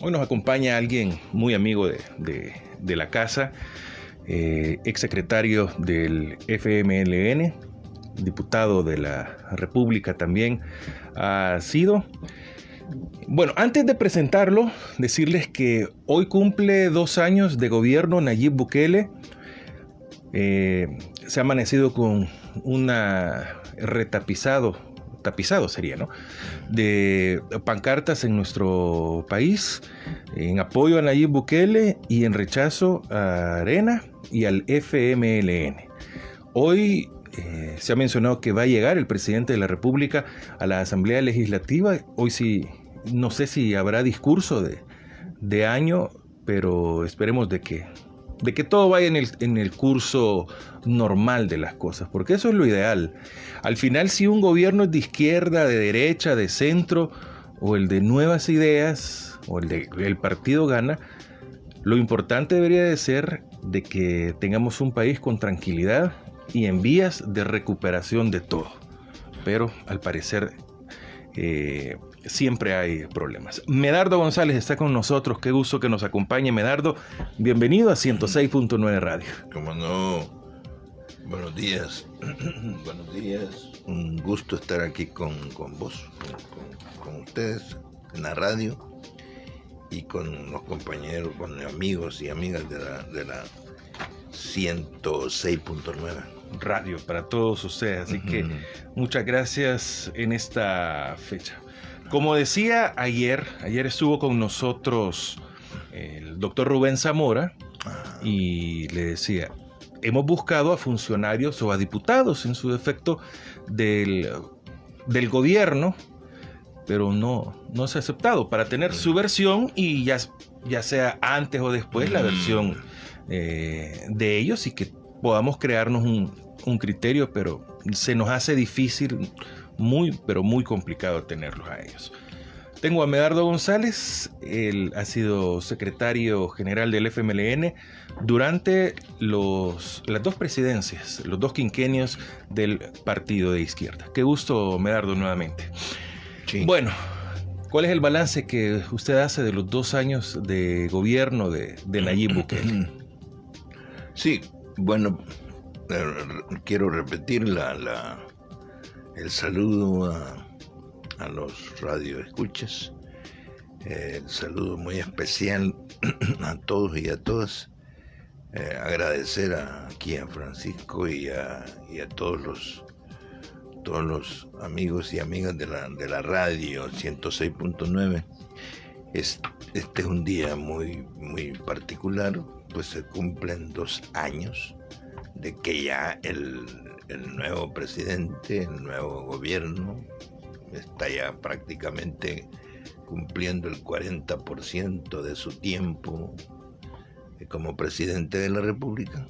Hoy nos acompaña alguien muy amigo de la casa, exsecretario del FMLN, diputado de la República también ha sido. Bueno, antes de presentarlo, decirles que hoy cumple 2 años de gobierno Nayib Bukele. Se ha amanecido con una tapizado sería, ¿no?, de pancartas en nuestro país en apoyo a Nayib Bukele y en rechazo a Arena y al FMLN. Hoy se ha mencionado que va a llegar el presidente de la República a la Asamblea Legislativa. Hoy sí, no sé si habrá discurso de año, pero esperemos de que todo vaya en el curso normal de las cosas, porque eso es lo ideal. Al final, si un gobierno es de izquierda, de derecha, de centro, o el de nuevas ideas, o el partido gana, lo importante debería de ser de que tengamos un país con tranquilidad y en vías de recuperación de todo. Pero al parecer siempre hay problemas. Medardo González está con nosotros. Qué gusto que nos acompañe, Medardo. Bienvenido a 106.9 Radio. Como no, buenos días. Buenos días. Un gusto estar aquí con vos, con ustedes en la radio y con los compañeros, con amigos y amigas de la 106.9 Radio para todos ustedes. Así que muchas gracias en esta fecha. Como decía ayer estuvo con nosotros el doctor Rubén Zamora y le decía, hemos buscado a funcionarios o a diputados en su defecto del gobierno, pero no se ha aceptado para tener su versión y ya sea antes o después la versión de ellos y que podamos crearnos un criterio, pero se nos hace difícil, pero muy complicado tenerlos a ellos. Tengo a Medardo González. Él ha sido secretario general del FMLN durante las dos presidencias, los 2 quinquenios del partido de izquierda. Qué gusto, Medardo, nuevamente. Sí. Bueno, ¿cuál es el balance que usted hace de los 2 años de gobierno de Nayib Bukele? Sí, bueno, quiero repetir el saludo a los radioescuchas, el saludo muy especial a todos y a todas, agradecer aquí a Francisco y a todos los amigos y amigas de la radio 106.9. Este es un día muy, muy particular, pues se cumplen 2 años de que ya el nuevo presidente, el nuevo gobierno, está ya prácticamente cumpliendo el 40% de su tiempo como presidente de la República.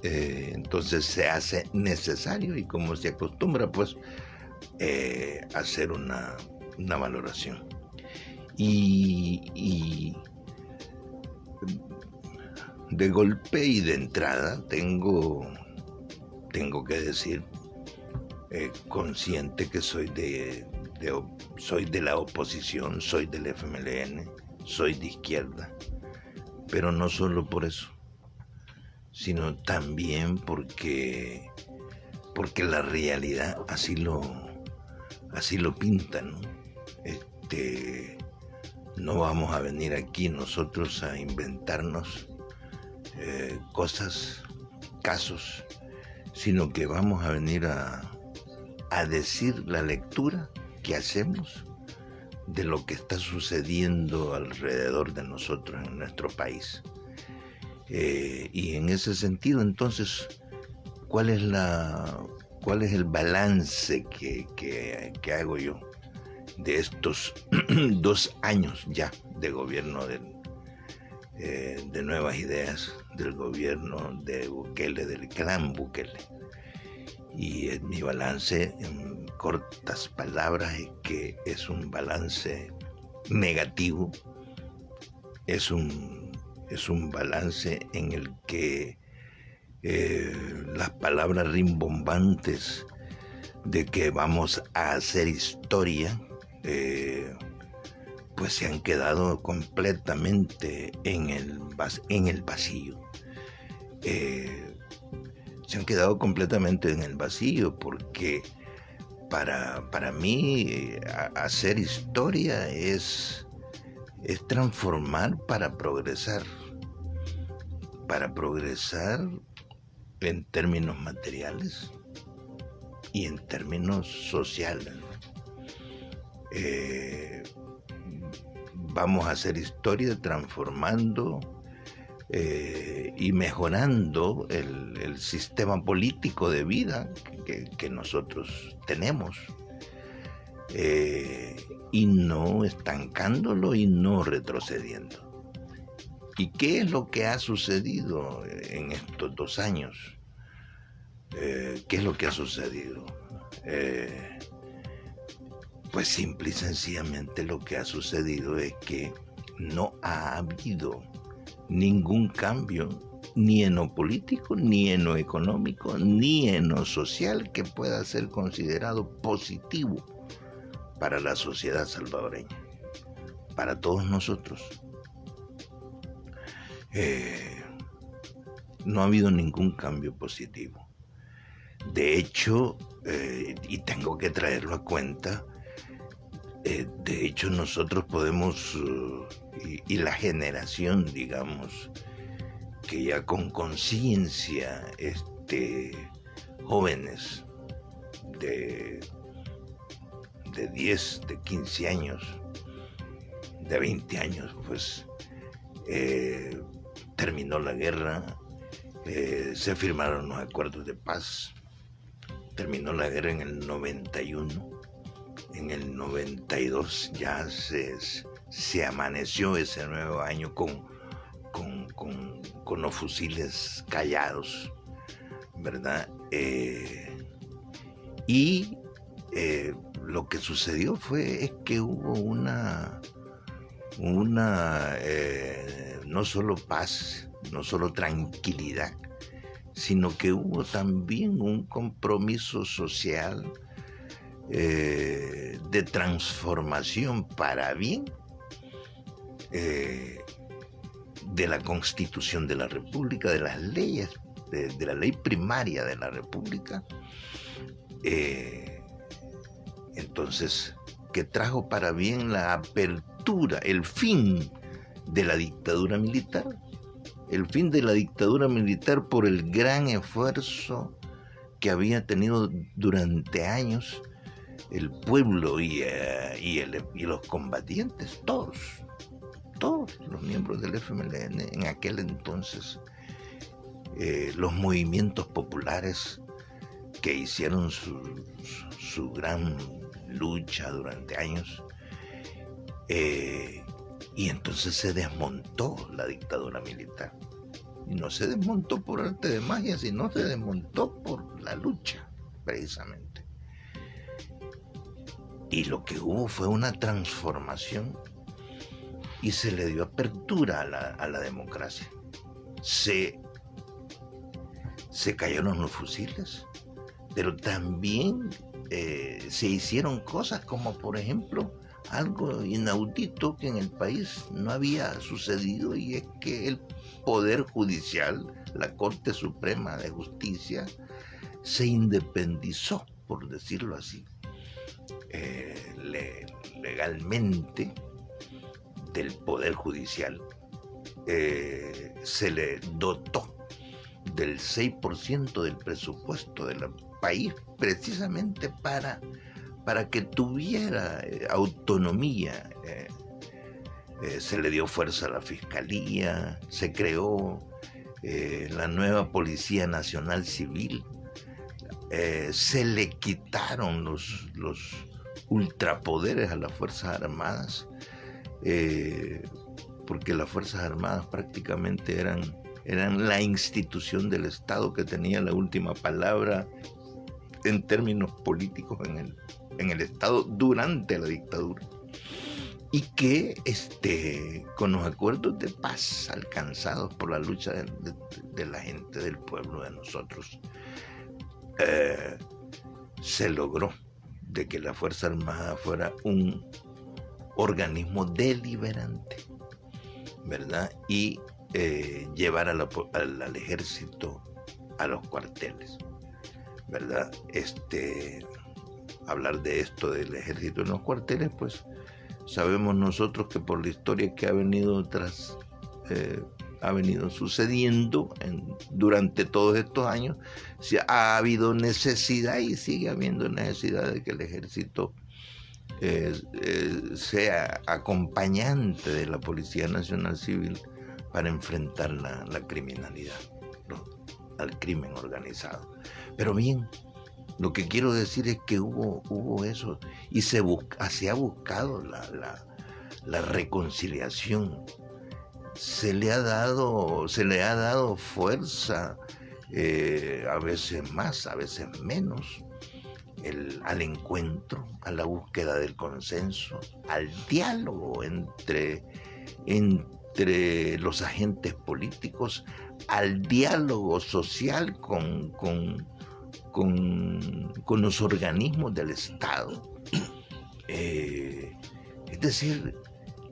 Entonces se hace necesario y como se acostumbra, pues, hacer una valoración. Y de golpe y de entrada tengo que decir, consciente que soy de la oposición, soy del FMLN, soy de izquierda, pero no solo por eso, sino también porque la realidad así lo pinta, ¿no? No vamos a venir aquí nosotros a inventarnos cosas, casos, sino que vamos a venir a decir la lectura que hacemos de lo que está sucediendo alrededor de nosotros en nuestro país. Y en ese sentido, entonces, ¿cuál es el balance que hago yo de estos 2 años ya de gobierno de nuevas ideas, del gobierno de Bukele, del clan Bukele? Y mi balance, en cortas palabras, es que es un balance negativo, es un balance en el que las palabras rimbombantes de que vamos a hacer historia, pues se han quedado completamente en el vacío. Se han quedado completamente en el vacío porque para mí hacer historia es transformar para progresar en términos materiales y en términos sociales. Vamos a hacer historia transformando y mejorando el sistema político de vida que nosotros tenemos, y no estancándolo y no retrocediendo. ¿Y qué es lo que ha sucedido en estos 2 años? ¿Qué es lo que ha sucedido? Pues simple y sencillamente lo que ha sucedido es que no ha habido ningún cambio, ni en lo político, ni en lo económico, ni en lo social que pueda ser considerado positivo para la sociedad salvadoreña, para todos nosotros. No ha habido ningún cambio positivo. De hecho, y tengo que traerlo a cuenta, de hecho nosotros podemos, y la generación, digamos, que ya con conciencia, jóvenes de 10, de 15 años, de 20 años, pues terminó la guerra, se firmaron los acuerdos de paz, terminó la guerra en el 91, en el 92 ya se amaneció ese nuevo año con los fusiles callados, ¿verdad? Y lo que sucedió es que hubo una no solo paz, no solo tranquilidad, sino que hubo también un compromiso social de transformación para bien de la Constitución de la República, de las leyes, de la ley primaria de la República. Entonces, que trajo para bien la apertura, el fin de la dictadura militar, por el gran esfuerzo que había tenido durante años el pueblo y los combatientes, todos los miembros del FMLN en aquel entonces, los movimientos populares que hicieron su gran lucha durante años, y entonces se desmontó la dictadura militar. Y no se desmontó por arte de magia, sino se desmontó por la lucha, precisamente. Y lo que hubo fue una transformación y se le dio apertura a la democracia. Se cayeron los fusiles, pero también se hicieron cosas como, por ejemplo, algo inaudito que en el país no había sucedido, y es que el Poder Judicial, la Corte Suprema de Justicia, se independizó, por decirlo así, legalmente del Poder Judicial. Se le dotó del 6% del presupuesto del país precisamente para que tuviera autonomía. Se le dio fuerza a la Fiscalía, se creó la nueva Policía Nacional Civil, se le quitaron los ultrapoderes a las Fuerzas Armadas, porque las Fuerzas Armadas prácticamente eran la institución del Estado que tenía la última palabra en términos políticos en el Estado durante la dictadura. Y que con los acuerdos de paz alcanzados por la lucha de la gente, del pueblo, de nosotros, se logró de que la Fuerza Armada fuera organismo deliberante, ¿verdad? Y llevar al ejército a los cuarteles, ¿verdad? Hablar de esto del ejército en los cuarteles, pues sabemos nosotros que por la historia que ha venido sucediendo durante todos estos años, ha habido necesidad y sigue habiendo necesidad de que el ejército sea acompañante de la Policía Nacional Civil para enfrentar la criminalidad, al crimen organizado. Pero bien, lo que quiero decir es que hubo eso y se ha buscado la reconciliación. Se le ha dado fuerza, a veces más, a veces menos, al encuentro, a la búsqueda del consenso, al diálogo entre los agentes políticos, al diálogo social con los organismos del Estado. Es decir,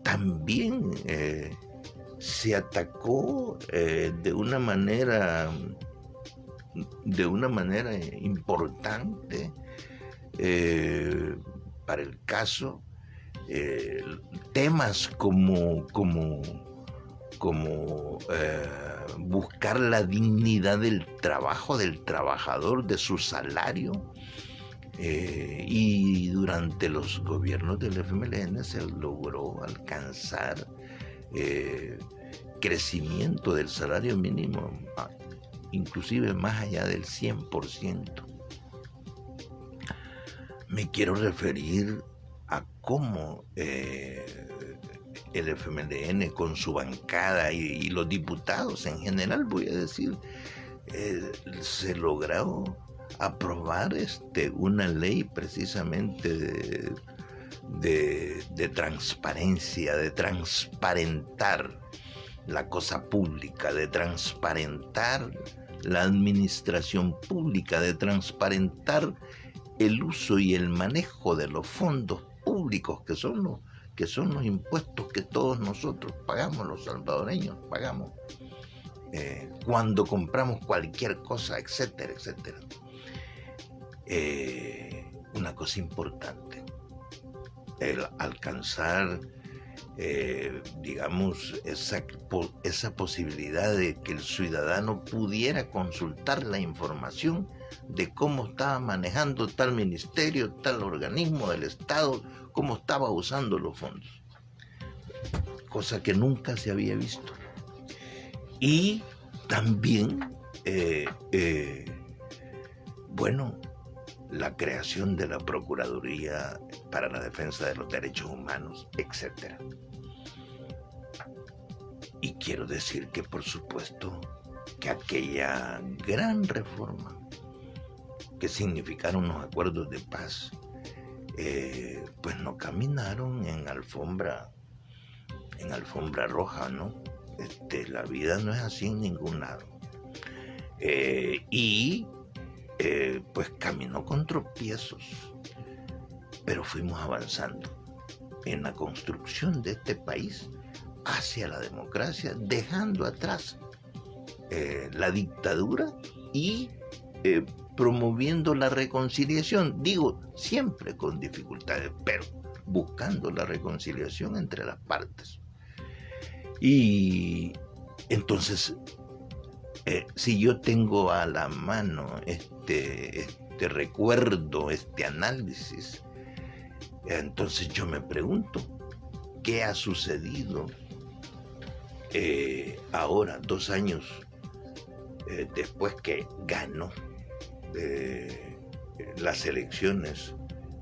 también se atacó de una manera importante para el caso temas como buscar la dignidad del trabajo del trabajador, de su salario, y durante los gobiernos del FMLN se logró alcanzar crecimiento del salario mínimo, inclusive más allá del 100%. Me quiero referir a cómo el FMLN con su bancada y los diputados en general, voy a decir, se logró aprobar una ley precisamente de transparencia, de transparentar la cosa pública, de transparentar la administración pública, de transparentar el uso y el manejo de los fondos públicos que son los impuestos que todos nosotros pagamos, los salvadoreños pagamos, cuando compramos cualquier cosa, etcétera, etcétera. Una cosa importante, el alcanzar, digamos, esa posibilidad de que el ciudadano pudiera consultar la información de cómo estaba manejando tal ministerio, tal organismo del Estado, cómo estaba usando los fondos, cosa que nunca se había visto. Y también, la creación de la Procuraduría para la Defensa de los Derechos Humanos, etc. Y quiero decir que, por supuesto, que aquella gran reforma que significaron los acuerdos de paz, pues no caminaron en alfombra roja, ¿no? La vida no es así en ningún lado. Pues caminó con tropiezos, pero fuimos avanzando en la construcción de este país hacia la democracia, dejando atrás la dictadura y promoviendo la reconciliación, digo, siempre con dificultades, pero buscando la reconciliación entre las partes. Y entonces, si yo tengo a la mano este recuerdo, este análisis, entonces yo me pregunto, ¿qué ha sucedido ahora, 2 años después que ganó las elecciones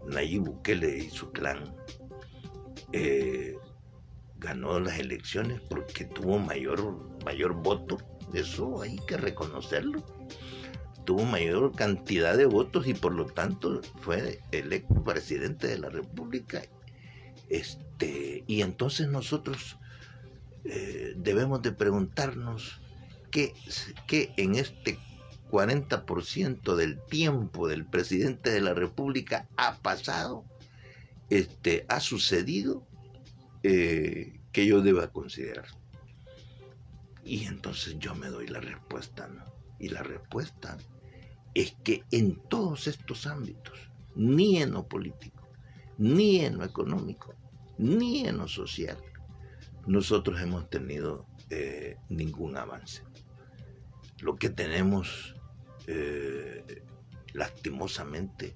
Nayib Bukele y su clan? Ganó las elecciones porque tuvo mayor voto, eso hay que reconocerlo, tuvo mayor cantidad de votos y por lo tanto fue electo presidente de la República. Y entonces nosotros debemos de preguntarnos qué en este 40% del tiempo del presidente de la República ha pasado, ha sucedido que yo deba considerar. Y entonces yo me doy la respuesta, ¿no? Y la respuesta es que en todos estos ámbitos, ni en lo político, ni en lo económico, ni en lo social, nosotros hemos tenido ningún avance. Lo que tenemos, lastimosamente,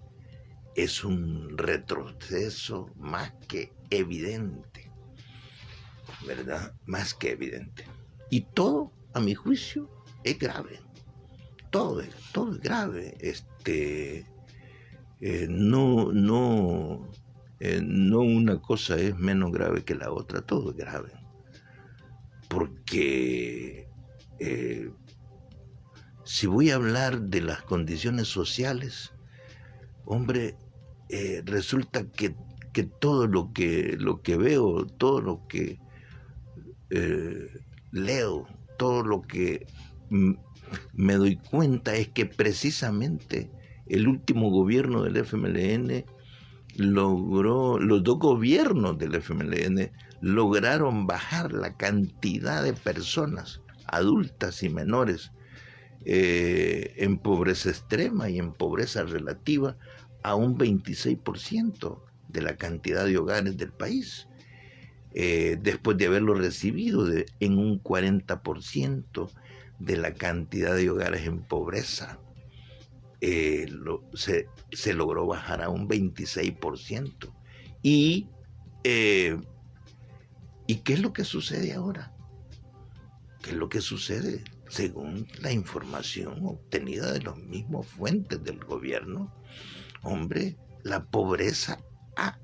es un retroceso más que evidente, ¿verdad? Más que evidente. Y todo, a mi juicio, es grave. Todo es grave. No una cosa es menos grave que la otra, todo es grave. Porque si voy a hablar de las condiciones sociales, hombre, resulta que todo lo que veo, todo lo que leo, todo lo que me doy cuenta es que precisamente el último gobierno del FMLN los dos gobiernos del FMLN lograron bajar la cantidad de personas, adultas y menores, en pobreza extrema y en pobreza relativa a un 26% de la cantidad de hogares del país. Después de haberlo recibido en un 40% de la cantidad de hogares en pobreza, se logró bajar a un 26%. ¿Y qué es lo que sucede ahora? ¿Qué es lo que sucede? Según la información obtenida de las mismas fuentes del gobierno, hombre, la pobreza ha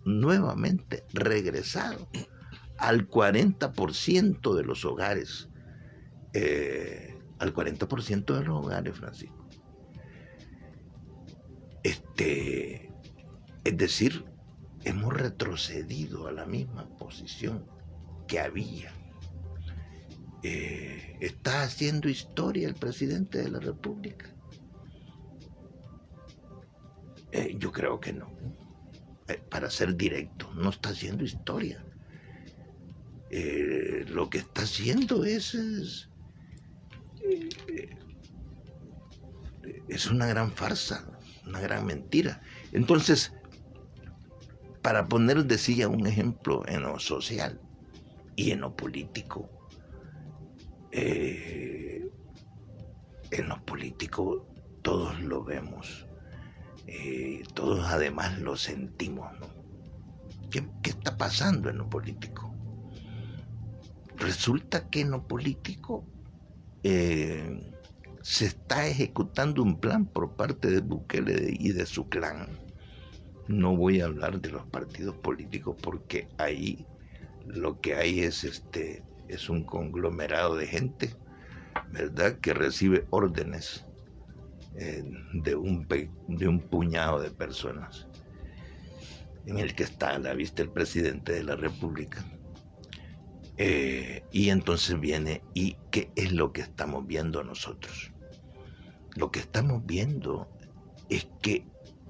nuevamente regresado al 40% de los hogares. Al 40% de los hogares, Francisco. Es decir, hemos retrocedido a la misma posición que había. ¿Está haciendo historia el presidente de la República? Yo creo que no. Para ser directo, no está haciendo historia. Lo que está haciendo es una gran farsa, una gran mentira. Entonces, para poner, decía, un ejemplo en lo social y en lo político, en lo político todos lo vemos, todos además lo sentimos, ¿no? ¿Qué está pasando en lo político? Resulta que en lo político se está ejecutando un plan por parte de Bukele y de su clan. No voy a hablar de los partidos políticos porque ahí lo que hay es un conglomerado de gente, ¿verdad?, que recibe órdenes de un puñado de personas, en el que está a la vista el presidente de la República. Y entonces viene, ¿y qué es lo que estamos viendo nosotros? Lo que estamos viendo es que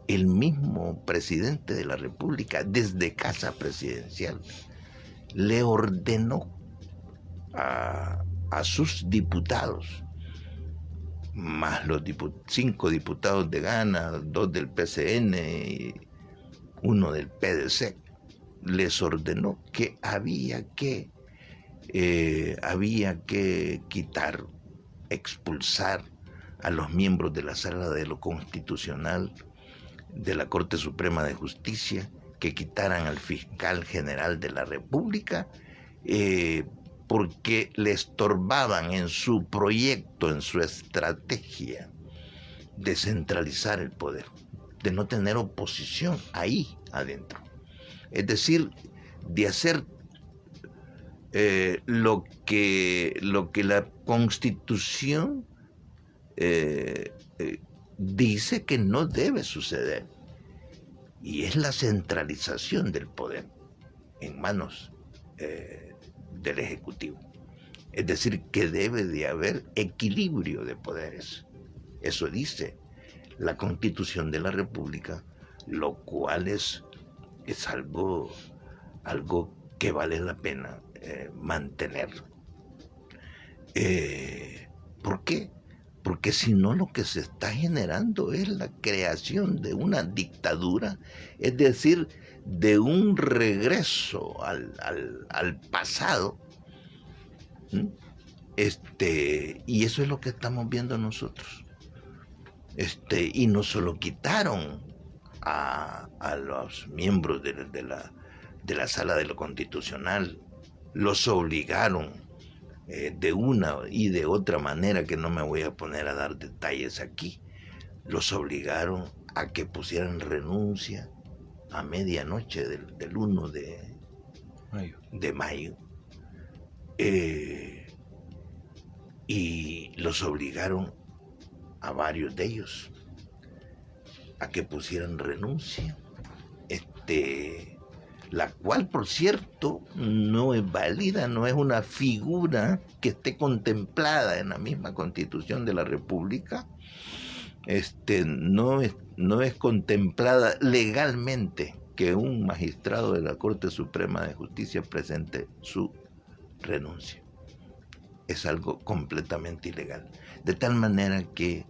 el mismo presidente de la República, desde Casa Presidencial, le ordenó a sus diputados, más los 5 diputados de Gana, 2 del PCN y 1 del PDC, les ordenó que había que quitar, expulsar a los miembros de la Sala de lo Constitucional de la Corte Suprema de Justicia, que quitaran al fiscal general de la República, porque le estorbaban en su proyecto, en su estrategia de centralizar el poder, de no tener oposición ahí adentro. Es decir, de hacer lo que la Constitución dice que no debe suceder, y es la centralización del poder en manos del Ejecutivo. Es decir, que debe de haber equilibrio de poderes. Eso dice la Constitución de la República, lo cual es algo que vale la pena mantener. ¿Por qué? Porque si no, lo que se está generando es la creación de una dictadura, es decir, de un regreso al pasado. Y eso es lo que estamos viendo nosotros. Y no solo quitaron a los miembros de la Sala de lo Constitucional, los obligaron de una y de otra manera, que no me voy a poner a dar detalles aquí, los obligaron a que pusieran renuncia a medianoche del 1 de mayo. Y los obligaron a varios de ellos a que pusieran renuncia, la cual, por cierto, no es válida, no es una figura que esté contemplada en la misma Constitución de la República. No es contemplada legalmente que un magistrado de la Corte Suprema de Justicia presente su renuncia. Es algo completamente ilegal. De tal manera que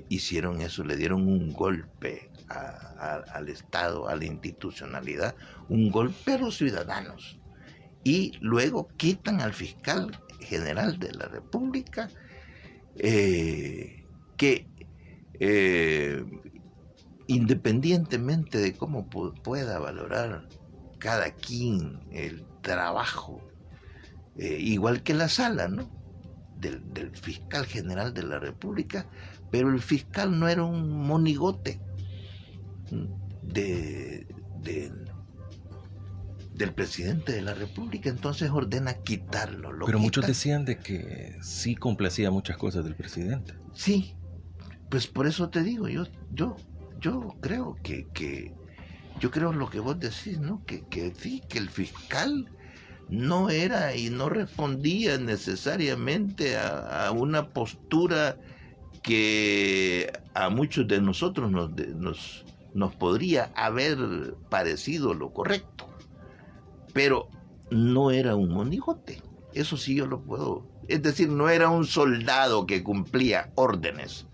hicieron eso, le dieron un golpe al Estado, a la institucionalidad, un golpe a los ciudadanos. Y luego quitan al fiscal general de la República, que independientemente de cómo pueda valorar cada quien el trabajo, igual que la sala, ¿no?, del fiscal general de la República, pero el fiscal no era un monigote del presidente de la República, entonces ordena quitarlo. Pero muchos decían de que sí complacía muchas cosas del presidente. Sí, pues por eso te digo, yo creo yo creo lo que vos decís, ¿no? Que sí, que el fiscal no era y no respondía necesariamente a una postura que a muchos de nosotros nos podría haber parecido lo correcto, pero no era un monigote, eso sí yo lo puedo, es decir, no era un soldado que cumplía órdenes,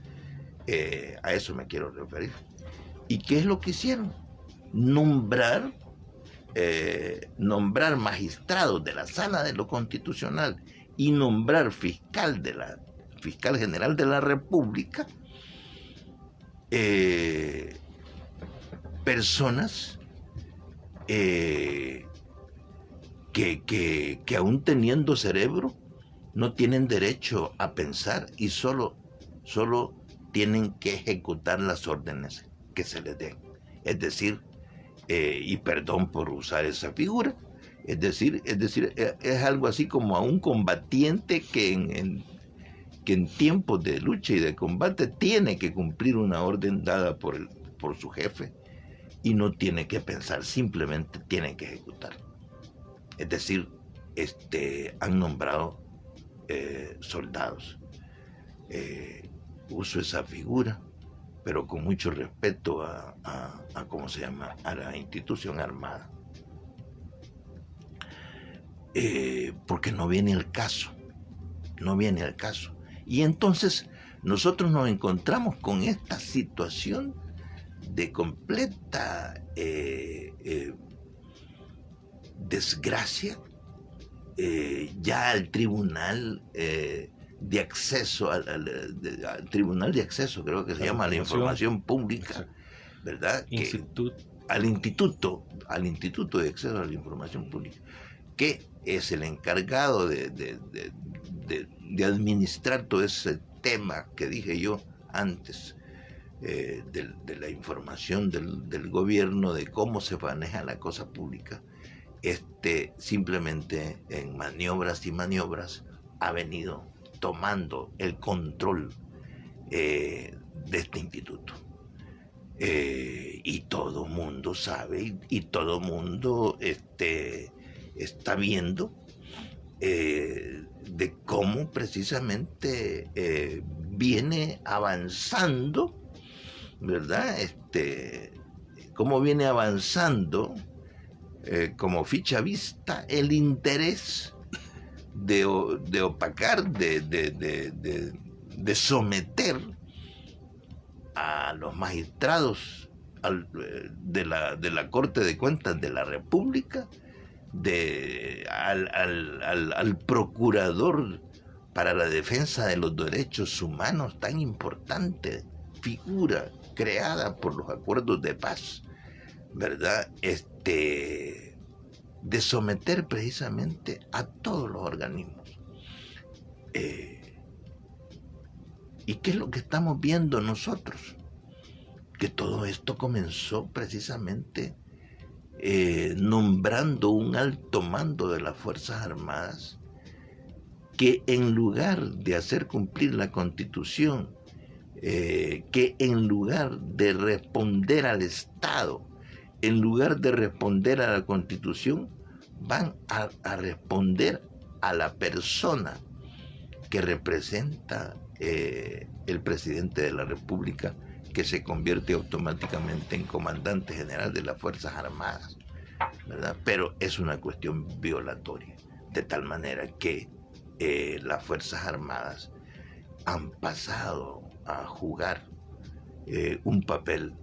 a eso me quiero referir. ¿Y qué es lo que hicieron? Nombrar magistrados de la Sala de lo Constitucional y nombrar fiscal general de la República, personas que aún teniendo cerebro no tienen derecho a pensar y solo tienen que ejecutar las órdenes que se les den. Es decir, y perdón por usar esa figura, es decir, es algo así como a un combatiente que en tiempos de lucha y de combate tiene que cumplir una orden dada por su jefe y no tiene que pensar, simplemente tiene que ejecutar. Es decir, han nombrado soldados. Uso esa figura, pero con mucho respeto a ¿cómo se llama?, a la institución armada. Porque no viene el caso. Y entonces nosotros nos encontramos con esta situación de completa desgracia, ya al tribunal de acceso, al tribunal de acceso, creo que se llama, a la información pública, ¿verdad? Al instituto de acceso a la información pública, que es el encargado de administrar todo ese tema que dije yo antes, de la información del gobierno, de cómo se maneja la cosa pública. Simplemente en maniobras y maniobras ha venido tomando el control de este instituto. Y todo mundo sabe y todo mundo está viendo de cómo precisamente viene avanzando, ¿verdad? Cómo viene avanzando como ficha vista el interés de opacar, de someter a los magistrados de la Corte de Cuentas de la República, al procurador para la defensa de los derechos humanos, tan importante figura creada por los acuerdos de paz, ¿verdad? De someter precisamente a todos los organismos. ¿Y qué es lo que estamos viendo nosotros? Que todo esto comenzó precisamente nombrando un alto mando de las Fuerzas Armadas que en lugar de hacer cumplir la Constitución, que en lugar de responder al Estado, en lugar de responder a la Constitución, van a responder a la persona que representa el presidente de la República, que se convierte automáticamente en comandante general de las Fuerzas Armadas, ¿verdad? Pero es una cuestión violatoria, de tal manera que las Fuerzas Armadas han pasado a jugar un papel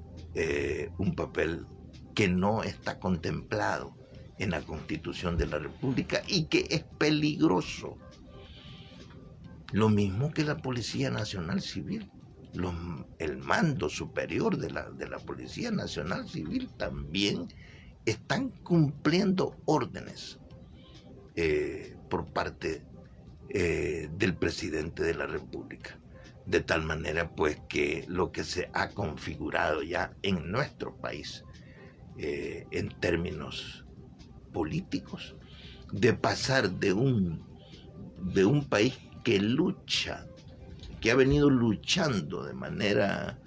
que no está contemplado en la Constitución de la República y que es peligroso. Lo mismo que la Policía Nacional Civil. El mando superior de la Policía Nacional Civil también están cumpliendo órdenes por parte del presidente de la República. De tal manera pues que lo que se ha configurado ya en nuestro país en términos políticos, de pasar de un país que lucha, que ha venido luchando de manera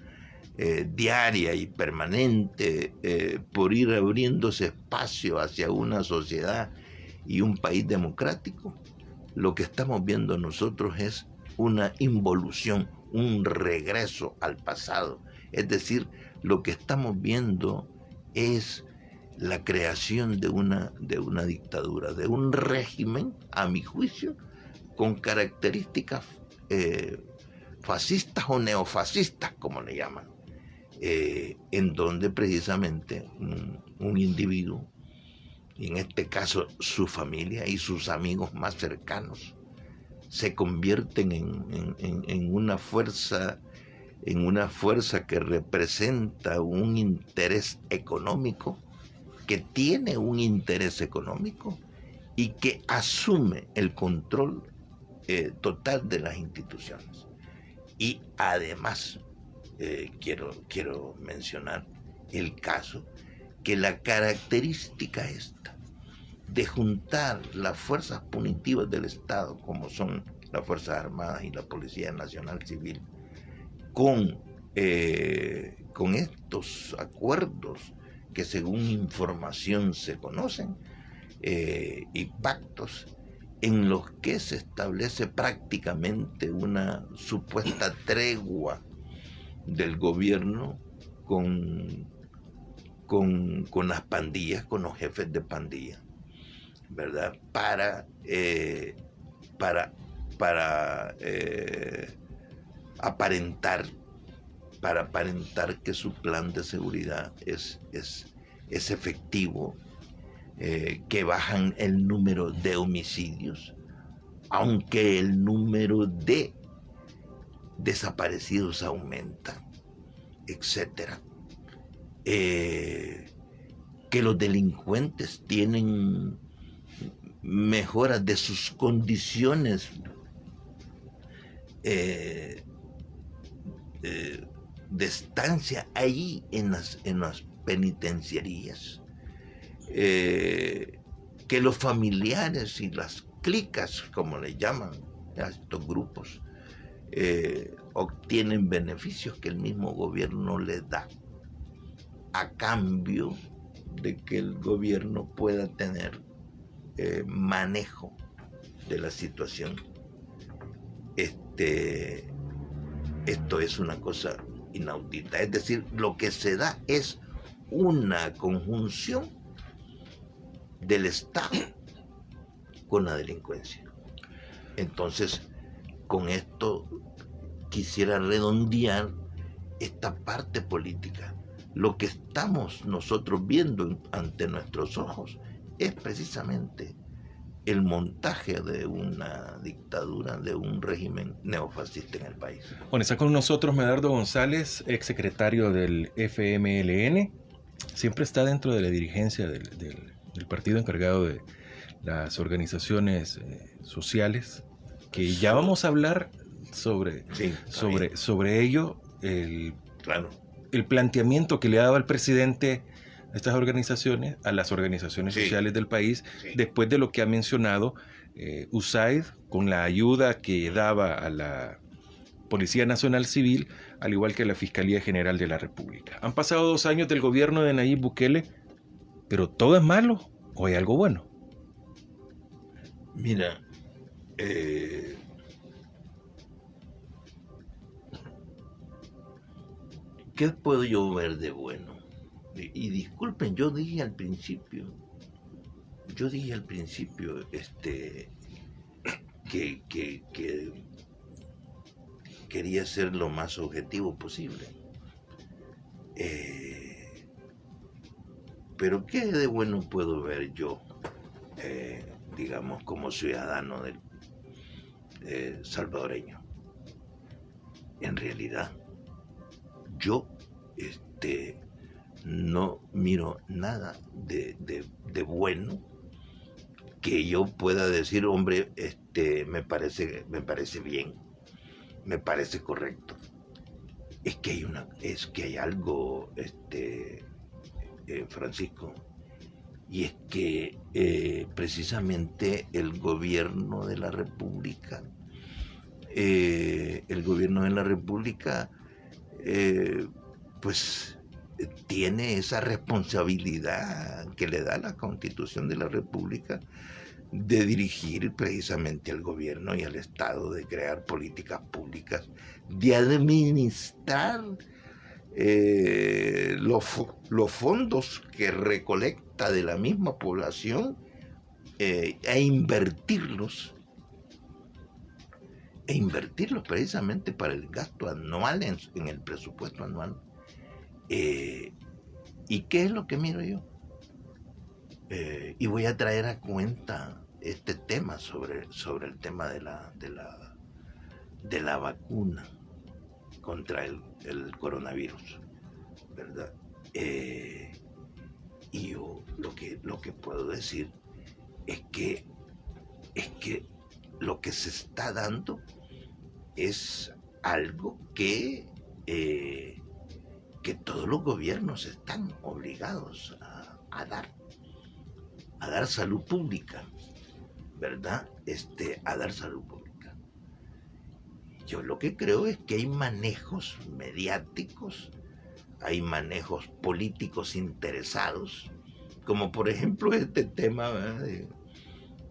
diaria y permanente por ir abriéndose espacio hacia una sociedad y un país democrático, lo que estamos viendo nosotros es una involución, un regreso al pasado. Es decir, lo que estamos viendo es la creación de una dictadura, de un régimen, a mi juicio, con características fascistas o neofascistas, como le llaman, en donde precisamente un individuo, y en este caso su familia y sus amigos más cercanos, se convierten en una fuerza que representa un interés económico, que tiene un interés económico y que asume el control total de las instituciones. Y además quiero mencionar el caso que la característica esta de juntar las fuerzas punitivas del Estado, como son las Fuerzas Armadas y la Policía Nacional Civil, con estos acuerdos que según información se conocen, y pactos en los que se establece prácticamente una supuesta tregua del gobierno con las pandillas, con los jefes de pandilla, ¿verdad? Para aparentar que su plan de seguridad es efectivo, que bajan el número de homicidios, aunque el número de desaparecidos aumenta, etcétera. Que los delincuentes tienen mejoras de sus condiciones de estancia ahí en las penitenciarías, que los familiares y las clicas, como le llaman a estos grupos, obtienen beneficios que el mismo gobierno les da a cambio de que el gobierno pueda tener manejo de la situación. Esto es una cosa inaudita. Es decir, lo que se da es una conjunción del Estado con la delincuencia. Entonces, con esto quisiera redondear esta parte política. Lo que estamos nosotros viendo ante nuestros ojos es precisamente el montaje de una dictadura, de un régimen neofascista en el país. Bueno, está con nosotros Medardo González, exsecretario del FMLN. Siempre está dentro de la dirigencia del partido encargado de las organizaciones sociales, que ya vamos a hablar sobre ello. Claro. El planteamiento que le ha dado el presidente a estas organizaciones, a las organizaciones sociales del país, después de lo que ha mencionado USAID, con la ayuda que daba a la Policía Nacional Civil, al igual que a la Fiscalía General de la República. Han pasado 2 años del gobierno de Nayib Bukele, pero ¿todo es malo o hay algo bueno? Mira, ¿qué puedo yo ver de bueno? Y disculpen, yo dije al principio que quería ser lo más objetivo posible. Pero ¿qué de bueno puedo ver yo, digamos, como ciudadano salvadoreño? En realidad, yo no miro nada de bueno que yo pueda decir, hombre, me parece bien, me parece correcto. Es que hay algo, Francisco, y es que precisamente el gobierno de la República, pues tiene esa responsabilidad que le da la Constitución de la República de dirigir precisamente al gobierno y al Estado, de crear políticas públicas, de administrar los fondos que recolecta de la misma población e invertirlos precisamente para el gasto anual en el presupuesto anual. ¿Y qué es lo que miro yo? Y voy a traer a cuenta este tema sobre el tema de la vacuna contra el coronavirus, ¿verdad? Y yo lo que puedo decir es que lo que se está dando es algo que todos los gobiernos están obligados a dar salud pública, ¿verdad? A dar salud pública. Yo lo que creo es que hay manejos mediáticos, hay manejos políticos interesados, como por ejemplo este tema, ¿verdad?,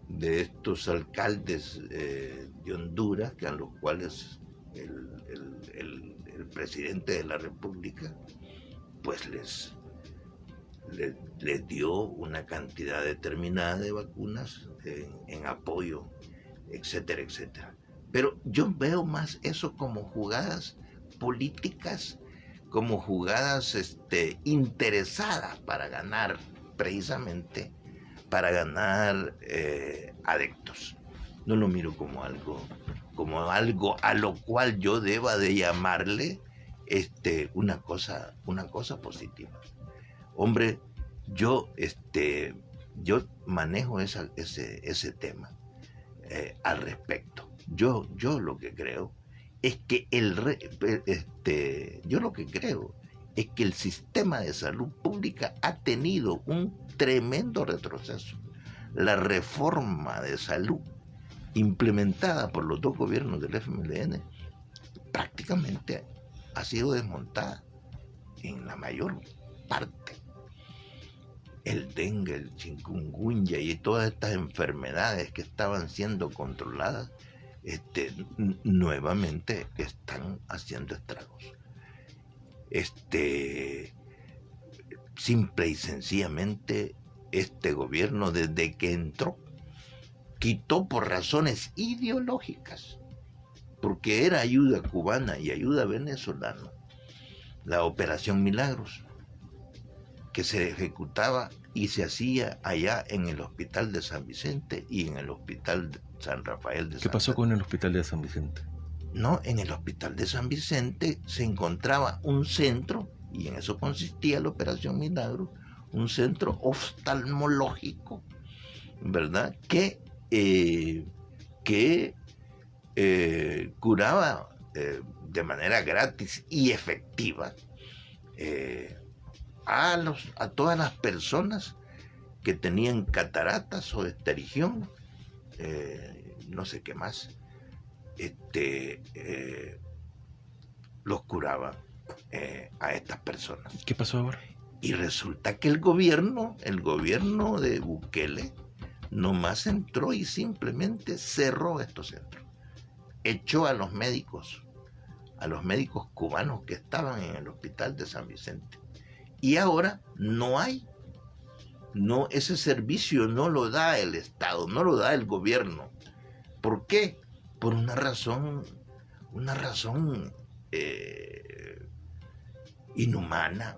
de estos alcaldes de Honduras, a los cuales el presidente de la República pues les dio una cantidad determinada de vacunas en apoyo, etcétera, etcétera. Pero yo veo más eso como jugadas políticas, como jugadas interesadas para ganar, precisamente para ganar adeptos. No lo miro como algo a lo cual yo deba de llamarle una cosa positiva. Hombre, yo manejo ese tema al respecto. Yo lo que creo es que el sistema de salud pública ha tenido un tremendo retroceso. La reforma de salud implementada por los dos gobiernos del FMLN prácticamente ha sido desmontada en la mayor parte. El dengue, el chikungunya y todas estas enfermedades que estaban siendo controladas nuevamente están haciendo estragos. Simple y sencillamente este gobierno desde que entró quitó por razones ideológicas, porque era ayuda cubana y ayuda venezolana, la Operación Milagros, que se ejecutaba y se hacía allá en el Hospital de San Vicente y en el Hospital de San Rafael de ¿Qué pasó con el Hospital de San Vicente? No, en el Hospital de San Vicente se encontraba un centro, y en eso consistía la Operación Milagro, un centro oftalmológico, ¿verdad? Que curaba de manera gratis y efectiva a todas las personas que tenían cataratas o esterigión, no sé qué más, los curaba a estas personas. ¿Qué pasó ahora? Y resulta que el gobierno de Bukele, nomás entró y simplemente cerró estos centros. Echó a los médicos cubanos que estaban en el Hospital de San Vicente. Y ahora no hay. No, ese servicio no lo da el Estado, no lo da el gobierno. ¿Por qué? Por una razón inhumana,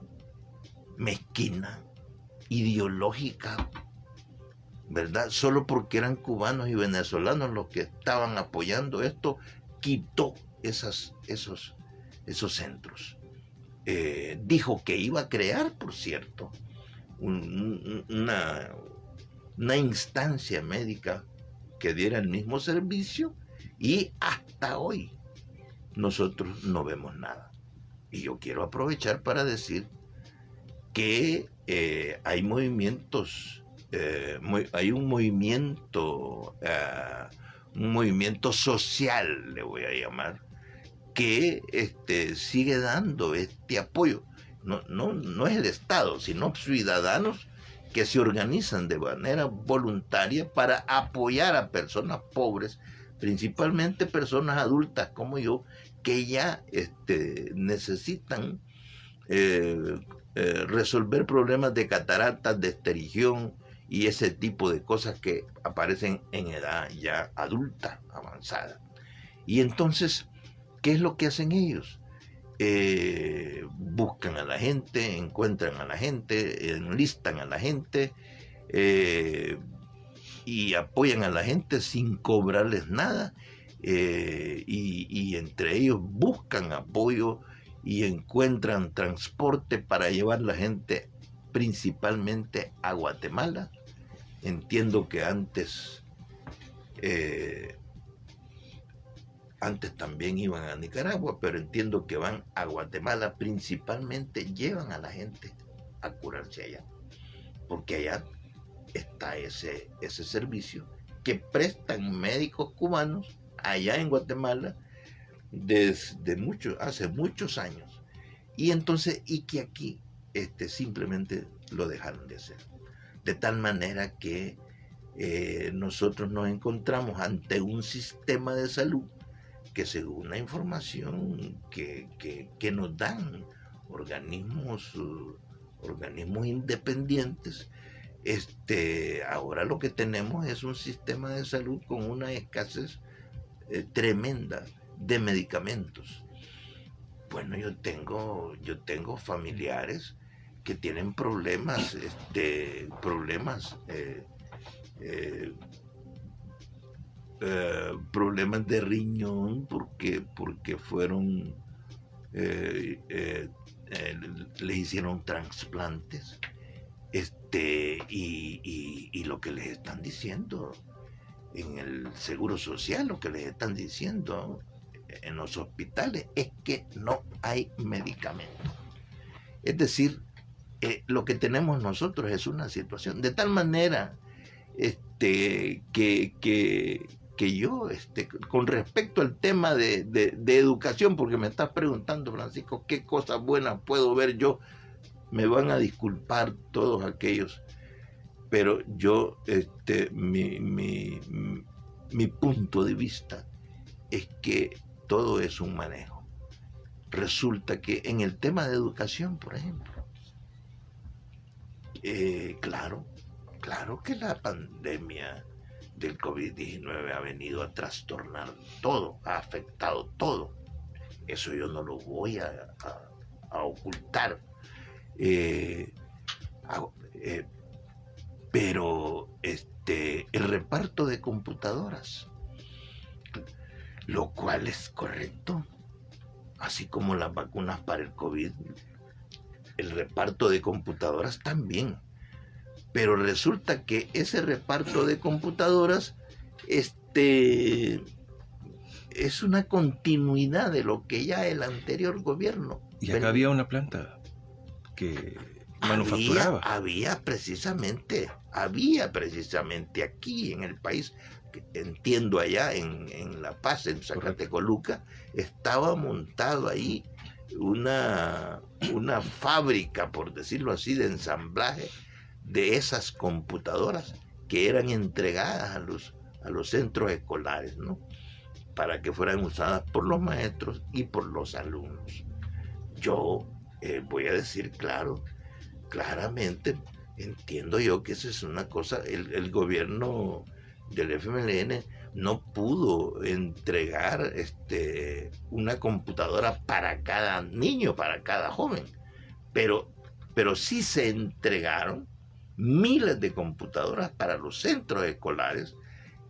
mezquina, ideológica, ¿verdad? Solo porque eran cubanos y venezolanos los que estaban apoyando esto, quitó esos centros. Dijo que iba a crear, por cierto, una instancia médica que diera el mismo servicio, y hasta hoy nosotros no vemos nada. Y yo quiero aprovechar para decir que hay movimientos, hay un movimiento social, le voy a llamar, que sigue dando este apoyo. No es el Estado, sino ciudadanos que se organizan de manera voluntaria para apoyar a personas pobres, principalmente personas adultas como yo, que ya necesitan resolver problemas de cataratas, de esterigión y ese tipo de cosas que aparecen en edad ya adulta, avanzada. Y entonces, ¿qué es lo que hacen ellos? Buscan a la gente, encuentran a la gente, enlistan a la gente y apoyan a la gente sin cobrarles nada, y entre ellos buscan apoyo y encuentran transporte para llevar a la gente principalmente a Guatemala. Entiendo que antes también iban a Nicaragua, pero entiendo que van a Guatemala, principalmente llevan a la gente a curarse allá, porque allá está ese servicio que prestan médicos cubanos allá en Guatemala hace muchos años, y entonces, y que aquí simplemente lo dejaron de hacer, de tal manera que nosotros nos encontramos ante un sistema de salud que, según la información que nos dan organismos independientes, ahora lo que tenemos es un sistema de salud con una escasez tremenda de medicamentos. Bueno, yo tengo familiares que tienen problemas de riñón porque fueron les hicieron trasplantes, y lo que les están diciendo en el Seguro Social, lo que les están diciendo en los hospitales, es que no hay medicamento. Es decir, lo que tenemos nosotros es una situación de tal manera que yo, con respecto al tema de educación, porque me estás preguntando, Francisco, qué cosas buenas puedo ver yo, me van a disculpar todos aquellos, pero yo, mi punto de vista es que todo es un manejo. Resulta que en el tema de educación, por ejemplo, claro, claro que la pandemia del COVID-19 ha venido a trastornar todo, ha afectado todo. Eso yo no lo voy a ocultar. Eh, pero el reparto de computadoras, lo cual es correcto, así como las vacunas para el COVID, el reparto de computadoras también. Pero resulta que ese reparto de computadoras es una continuidad de lo que ya el anterior gobierno. Y acá había una planta que manufacturaba. Había precisamente aquí en el país, entiendo allá en La Paz, en Zacatecoluca, estaba montado ahí una fábrica, por decirlo así, de ensamblaje de esas computadoras que eran entregadas a los centros escolares, ¿no? Para que fueran usadas por los maestros y por los alumnos. Yo voy a decir claramente, entiendo yo que esa es una cosa, el gobierno del FMLN no pudo entregar una computadora para cada niño, para cada joven, pero sí se entregaron miles de computadoras para los centros escolares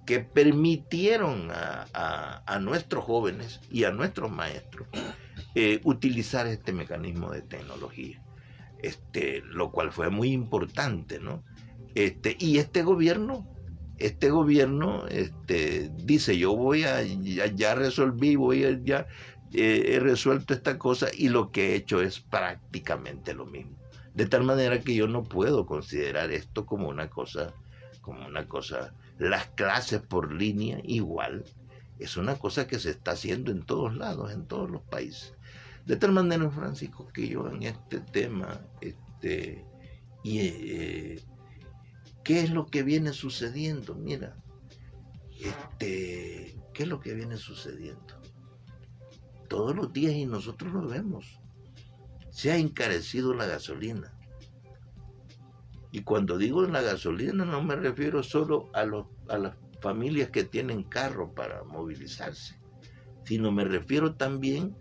que permitieron a nuestros jóvenes y a nuestros maestros utilizar este mecanismo de tecnología, lo cual fue muy importante, ¿no? Y este gobierno dice, yo ya resolví, he resuelto esta cosa, y lo que he hecho es prácticamente lo mismo. De tal manera que yo no puedo considerar esto como una cosa. Las clases por línea igual es una cosa que se está haciendo en todos lados, en todos los países. De tal manera, Francisco, que yo en este tema, ¿qué es lo que viene sucediendo? Mira, ¿qué es lo que viene sucediendo? Todos los días, y nosotros lo vemos, se ha encarecido la gasolina. Y cuando digo la gasolina no me refiero solo a las familias que tienen carro para movilizarse, sino me refiero también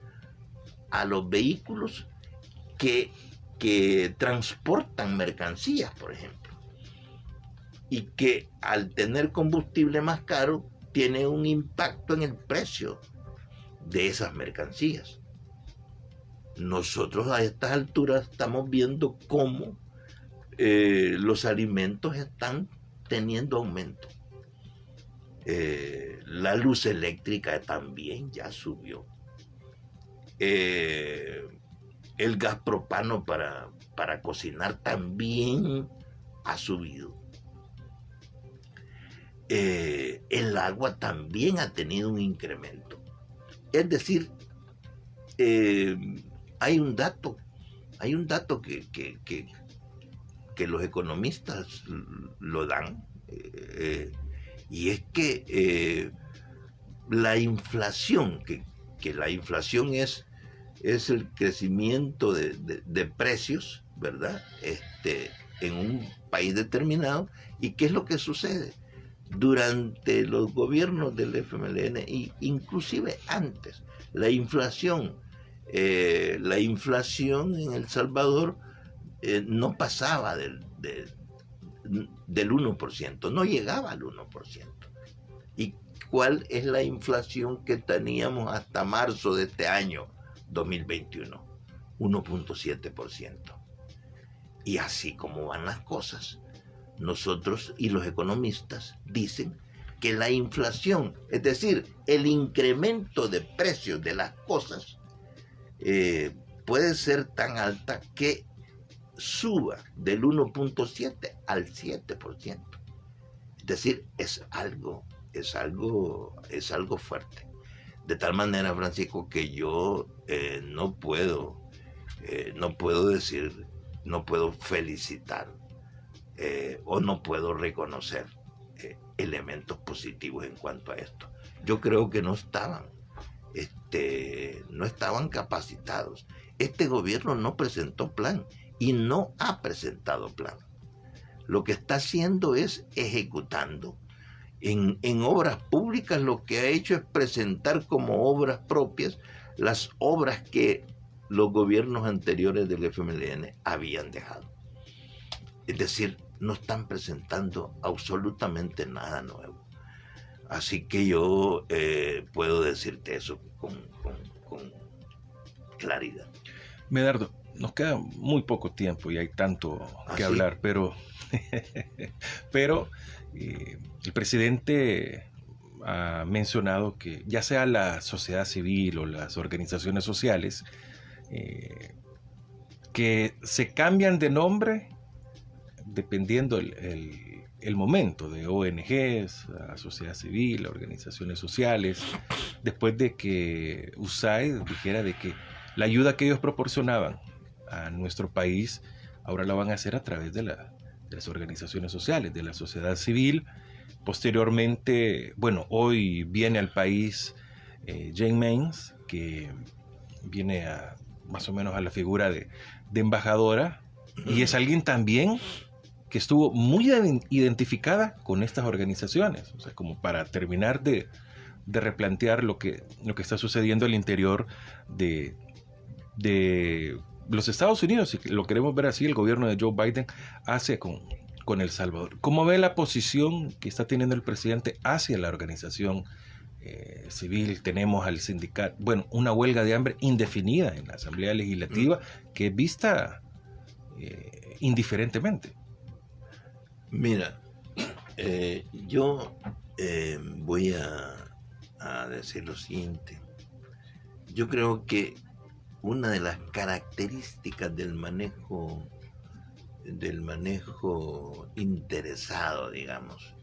a los vehículos que transportan mercancías, por ejemplo, y que al tener combustible más caro tiene un impacto en el precio de esas mercancías. Nosotros a estas alturas estamos viendo cómo los alimentos están teniendo aumento. La luz eléctrica también ya subió. El gas propano para cocinar también ha subido. El agua también ha tenido un incremento. Es decir, hay un dato que los economistas lo dan, y es que la inflación, que la inflación es el crecimiento de precios, ¿verdad? En un país determinado. ¿Y qué es lo que sucede? Durante los gobiernos del FMLN, e inclusive antes, la inflación en El Salvador no pasaba del 1%, no llegaba al 1%. ¿Y cuál es la inflación que teníamos hasta marzo de este año 2021? 1.7%. Y así como van las cosas, nosotros y los economistas dicen que la inflación, es decir, el incremento de precios de las cosas, puede ser tan alta que suba del 1.7 al 7%. Es decir, es algo fuerte. De tal manera, Francisco, que yo no puedo felicitar o no puedo reconocer elementos positivos en cuanto a esto. Yo creo que no estaban capacitados. Este gobierno no presentó plan y no ha presentado plan. lo que está haciendo es ejecutando. En obras públicas lo que ha hecho es presentar como obras propias las obras que los gobiernos anteriores del FMLN habían dejado. Es decir, no están presentando absolutamente nada nuevo. Así que yo puedo decirte eso con claridad. Medardo, nos queda muy poco tiempo y hay tanto que hablar, pero el presidente ha mencionado que ya sea la sociedad civil o las organizaciones sociales que se cambian de nombre dependiendo el momento, de ONGs, a sociedad civil, a organizaciones sociales, después de que USAID dijera de que la ayuda que ellos proporcionaban a nuestro país ahora la van a hacer a través de las organizaciones sociales, de la sociedad civil. Posteriormente, bueno, hoy viene al país Jane Mains, que viene más o menos a la figura de embajadora, y es alguien también que estuvo muy identificada con estas organizaciones, o sea, como para terminar de replantear lo que está sucediendo al interior de los Estados Unidos, y lo queremos ver así, el gobierno de Joe Biden hace con El Salvador. ¿Cómo ve la posición que está teniendo el presidente hacia la organización civil? Tenemos al sindicato, bueno, una huelga de hambre indefinida en la Asamblea Legislativa que es vista indiferentemente. Mira, yo voy a decir lo siguiente. Yo creo que una de las características del manejo interesado, digamos,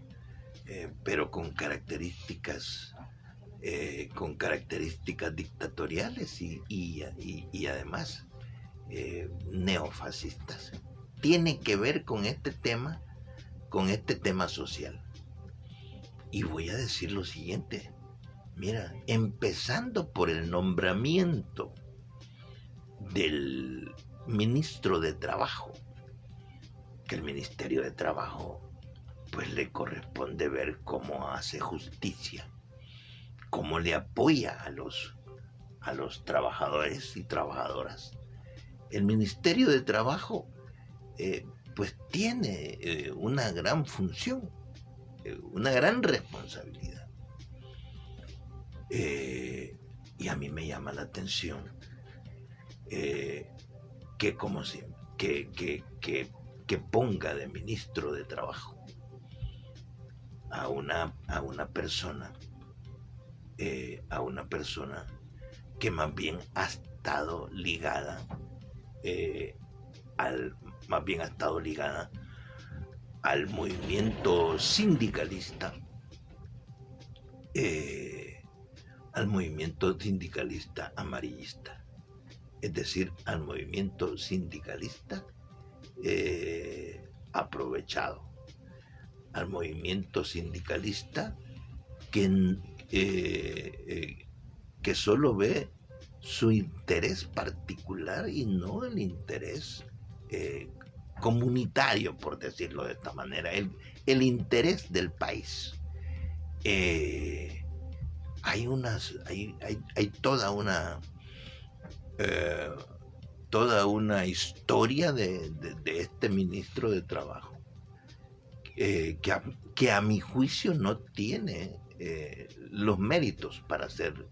pero con características dictatoriales y además neofascistas, tiene que ver con este tema social. Y voy a decir lo siguiente. Mira, empezando por el nombramiento del ministro de Trabajo, que el Ministerio de Trabajo pues le corresponde ver cómo hace justicia, cómo le apoya a los trabajadores y trabajadoras. El Ministerio de Trabajo pues tiene una gran función, una gran responsabilidad. Y a mí me llama la atención que ponga de ministro de Trabajo a una persona que más bien ha estado ligada al movimiento sindicalista, amarillista, es decir, al movimiento sindicalista aprovechado, al movimiento sindicalista que solo ve su interés particular y no el interés comunitario, por decirlo de esta manera, el interés del país. Hay toda una historia de este ministro de Trabajo que a mi juicio no tiene los méritos para ser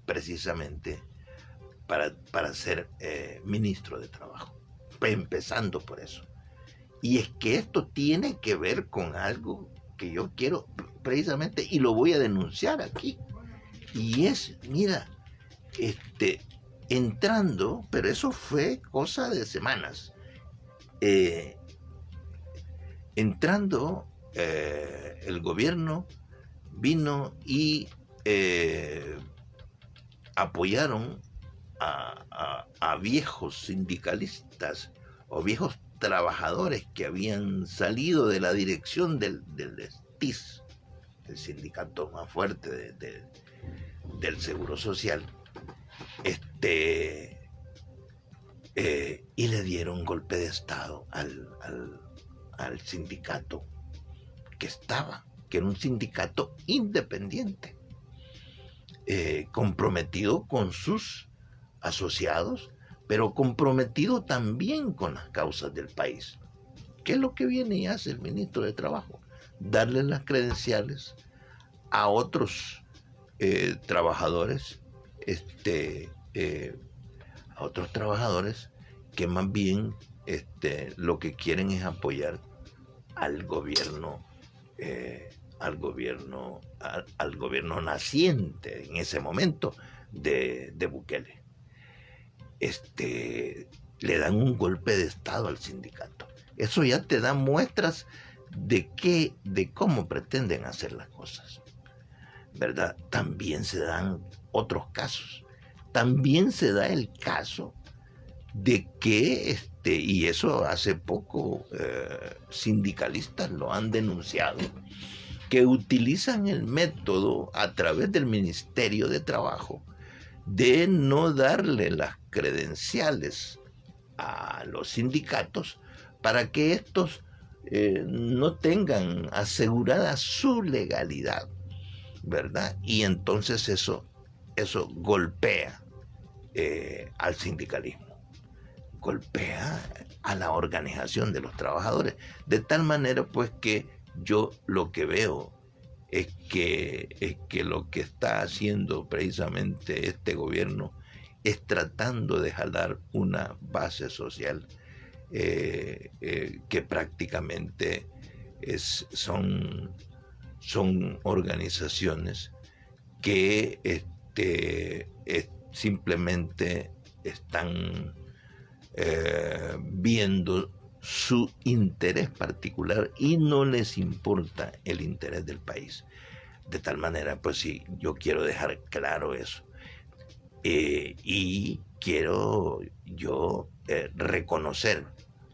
precisamente para ser ministro de Trabajo, empezando por eso. Y es que esto tiene que ver con algo que yo quiero precisamente, y lo voy a denunciar aquí, y es, mira, entrando, pero eso fue cosa de semanas, entrando el gobierno vino y apoyaron a viejos sindicalistas o viejos trabajadores que habían salido de la dirección del STIS, el sindicato más fuerte del Seguro Social, y le dieron golpe de estado al sindicato que era un sindicato independiente, comprometido con sus asociados, pero comprometido también con las causas del país. ¿Qué es lo que viene y hace el ministro de Trabajo? Darle las credenciales a otros trabajadores, a otros trabajadores que más bien lo que quieren es apoyar al gobierno, al gobierno naciente en ese momento de Bukele. Le dan un golpe de estado al sindicato. Eso ya te da muestras de cómo pretenden hacer las cosas, ¿verdad? También se dan otros casos. También se da el caso de que, y eso hace poco sindicalistas lo han denunciado, que utilizan el método a través del Ministerio de Trabajo de no darle las credenciales a los sindicatos para que estos no tengan asegurada su legalidad, ¿verdad? Y entonces eso golpea al sindicalismo, golpea a la organización de los trabajadores, de tal manera pues que yo lo que veo es que lo que está haciendo precisamente este gobierno es tratando de jalar una base social que prácticamente son organizaciones que simplemente están viendo su interés particular y no les importa el interés del país. De tal manera, pues sí, yo quiero dejar claro eso. Y quiero yo reconocer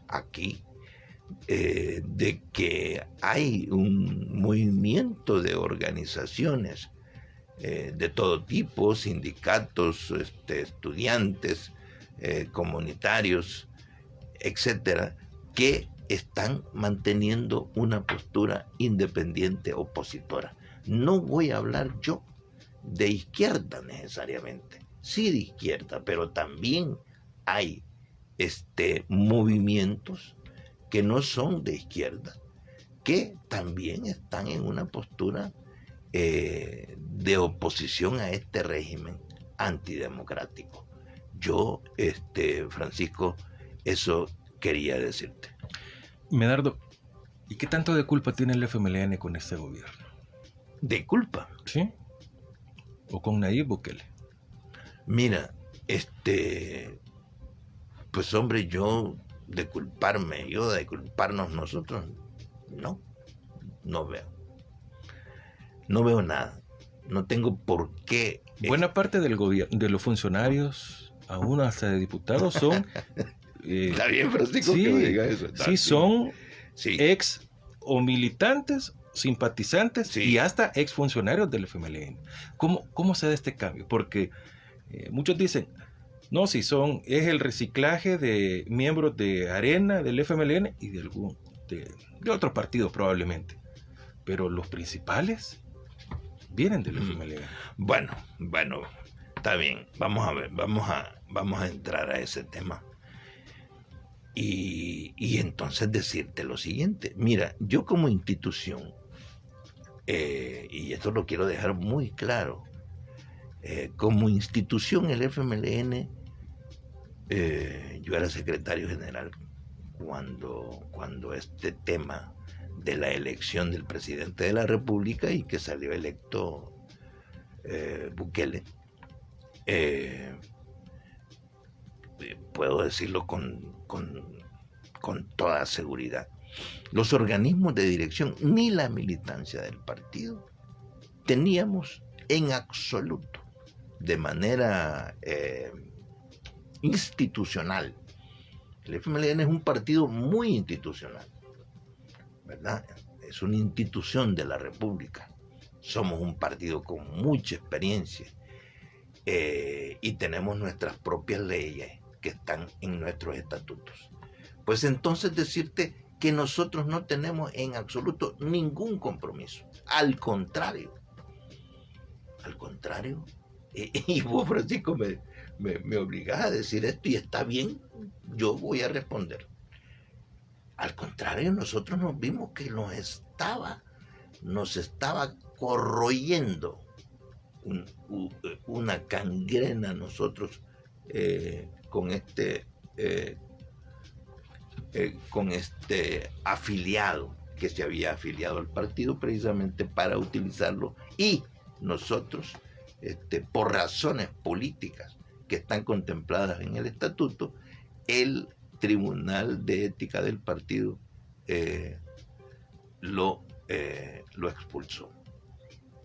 aquí de que hay un movimiento de organizaciones de todo tipo, sindicatos, estudiantes, comunitarios, etcétera, que están manteniendo una postura independiente opositora. No voy a hablar yo de izquierda necesariamente, sí de izquierda, pero también hay movimientos que no son de izquierda, que también están en una postura de oposición a este régimen antidemocrático. Yo, Francisco, eso quería decirte. Medardo, ¿y qué tanto de culpa tiene el FMLN con este gobierno? ¿De culpa? ¿Sí? ¿O con Nayib Bukele? Mira, pues hombre, yo de culparnos nosotros, no veo. No veo nada. No tengo por qué. Buena parte del gobierno, de los funcionarios, aún hasta de diputados, son... Está bien, Francisco, sí, que me diga eso. Sí, son sí. ex o militantes, simpatizantes sí. Y hasta ex funcionarios del FMLN. ¿Cómo se da este cambio? Porque muchos dicen, no, si es el reciclaje de miembros de Arena, del FMLN y de otros partidos probablemente. Pero los principales vienen del FMLN. Bueno, está bien. Vamos a ver, vamos a entrar a ese tema. Y entonces decirte lo siguiente. Mira, yo como institución, y esto lo quiero dejar muy claro, como institución el FMLN, yo era secretario general cuando este tema de la elección del presidente de la República y que salió electo Bukele, puedo decirlo con toda seguridad, los organismos de dirección ni la militancia del partido teníamos en absoluto, de manera institucional. El FMLN es un partido muy institucional, ¿verdad? Es una institución de la República. Somos un partido con mucha experiencia y tenemos nuestras propias leyes que están en nuestros estatutos. Pues entonces decirte que nosotros no tenemos en absoluto ningún compromiso. Al contrario, y vos, Francisco, me obligás a decir esto y está bien, yo voy a responder. Al contrario, nosotros nos vimos que nos estaba corroyendo una gangrena nosotros con este afiliado que se había afiliado al partido precisamente para utilizarlo, y nosotros, por razones políticas que están contempladas en el estatuto, el Tribunal de Ética del partido lo expulsó.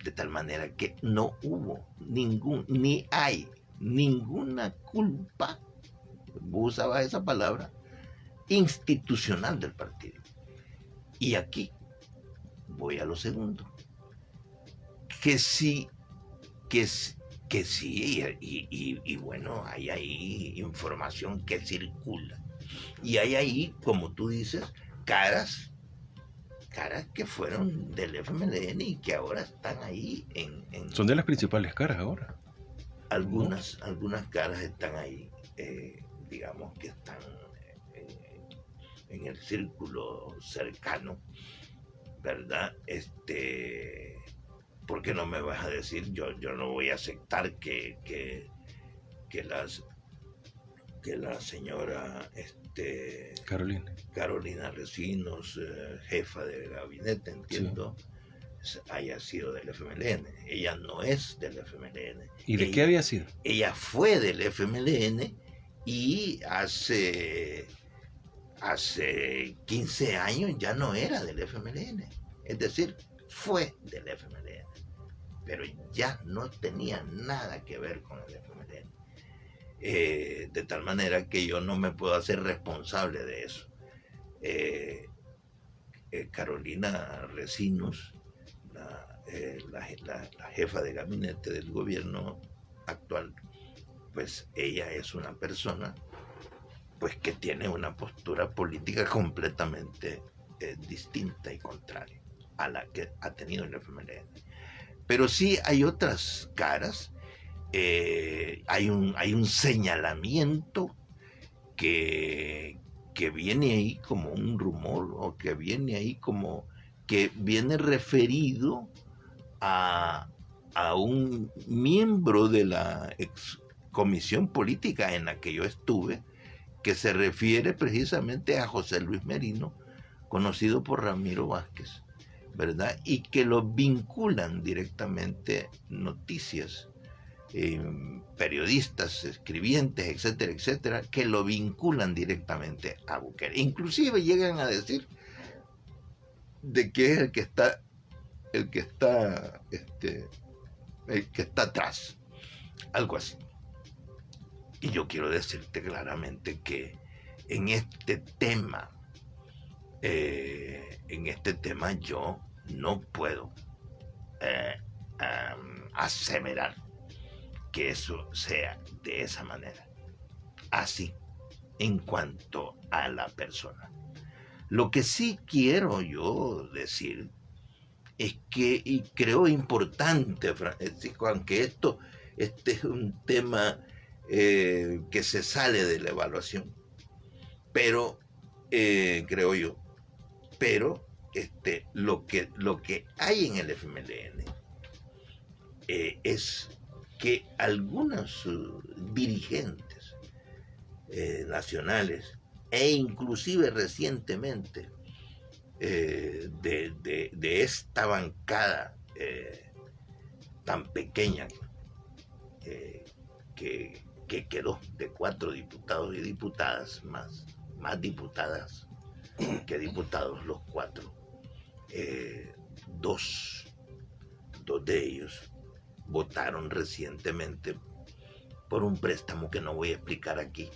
De tal manera que no hubo ni hay ninguna culpa, vos usabas esa palabra, institucional del partido. Y aquí voy a lo segundo. Que sí, y bueno, hay ahí información que circula. Y hay ahí, como tú dices, caras que fueron del FMLN y que ahora están ahí Son de las principales caras ahora. Algunas caras están ahí, digamos que están en el círculo cercano, ¿verdad? ¿Por qué no me vas a decir? Yo no voy a aceptar que la señora Carolina Recinos, jefa de gabinete, entiendo, sí, haya sido del FMLN. Ella no es del FMLN. ¿Y de qué había sido? Ella fue del FMLN y hace 15 años ya no era del FMLN. Es decir, fue del FMLN, pero ya no tenía nada que ver con el FMLN. De tal manera que yo no me puedo hacer responsable de eso. Carolina Recinos, la jefa de gabinete del gobierno actual, pues ella es una persona pues que tiene una postura política completamente distinta y contraria a la que ha tenido el FMLN. Pero sí hay otras caras. Hay un señalamiento que viene ahí como un rumor, o que viene ahí como que viene referido a un miembro de la ex comisión política en la que yo estuve, que se refiere precisamente a José Luis Merino, conocido por Ramiro Vázquez, ¿verdad? Y que lo vinculan directamente noticias, periodistas, escribientes, etcétera, etcétera, que lo vinculan directamente a Bukele. Inclusive llegan a decir de que es el que está atrás, algo así. Y yo quiero decirte claramente que en este tema yo no puedo aseverar que eso sea de esa manera, así en cuanto a la persona. Lo que sí quiero yo decir es que, y creo importante, Francisco, aunque este es un tema que se sale de la evaluación, pero creo yo, pero lo que hay en el FMLN es que algunos dirigentes nacionales e inclusive recientemente de esta bancada tan pequeña que quedó de 4 diputados y diputadas, más diputadas que diputados los 4, dos de ellos votaron recientemente por un préstamo que no voy a explicar aquí,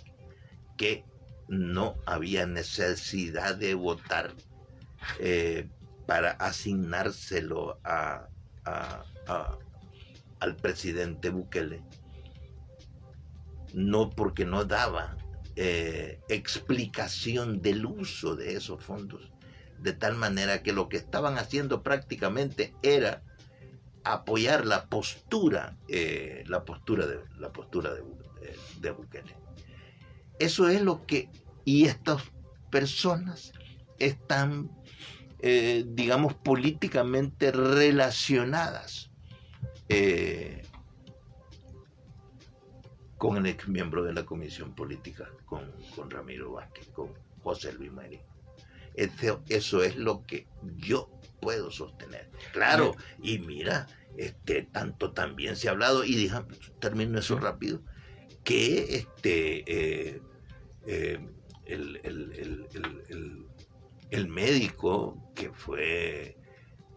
que no había necesidad de votar para asignárselo al presidente Bukele, no porque no daba explicación del uso de esos fondos, de tal manera que lo que estaban haciendo prácticamente era apoyar la postura de Bukele. Eso es lo que, y estas personas están, digamos, políticamente relacionadas con el ex miembro de la Comisión Política, con Ramiro Vázquez, con José Luis Merino. Eso es lo que yo puedo sostener. Claro, y mira, tanto también se ha hablado, y termino eso rápido, que el médico que fue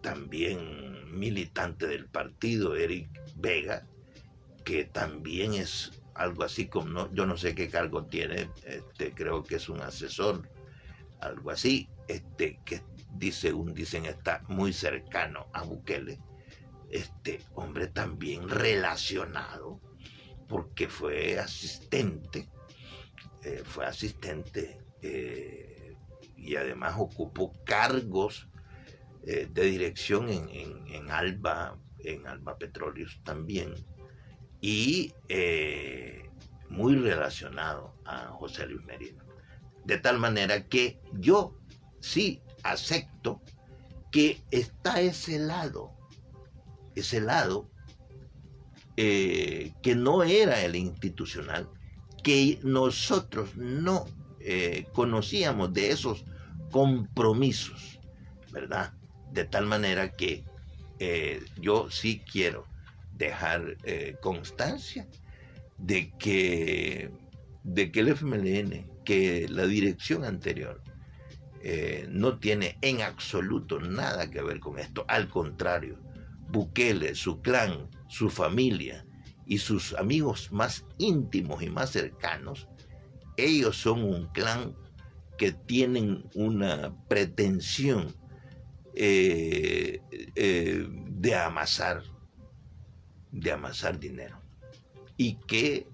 también militante del partido, Eric Vega, que también es algo así como, yo no sé qué cargo tiene, creo que es un asesor, algo así, que dicen está muy cercano a Bukele, hombre también relacionado, porque fue asistente, y además ocupó cargos de dirección en Alba Petróleos también, y muy relacionado a José Luis Merino. De tal manera que yo sí acepto que está ese lado que no era el institucional, que nosotros no conocíamos de esos compromisos, ¿verdad? De tal manera que yo sí quiero dejar constancia de que el FMLN, que la dirección anterior, no tiene en absoluto nada que ver con esto. Al contrario, Bukele, su clan, su familia y sus amigos más íntimos y más cercanos, ellos son un clan que tienen una pretensión de amasar dinero, y que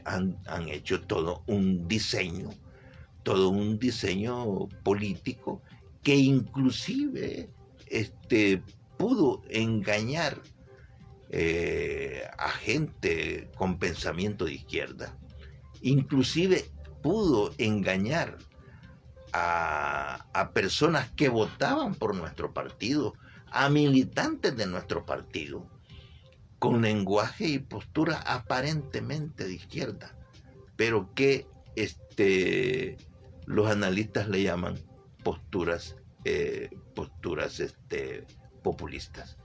han hecho todo un diseño político que inclusive pudo engañar a gente con pensamiento de izquierda, inclusive pudo engañar a personas que votaban por nuestro partido, a militantes de nuestro partido, con lenguaje y postura aparentemente de izquierda, pero que los analistas le llaman posturas populistas.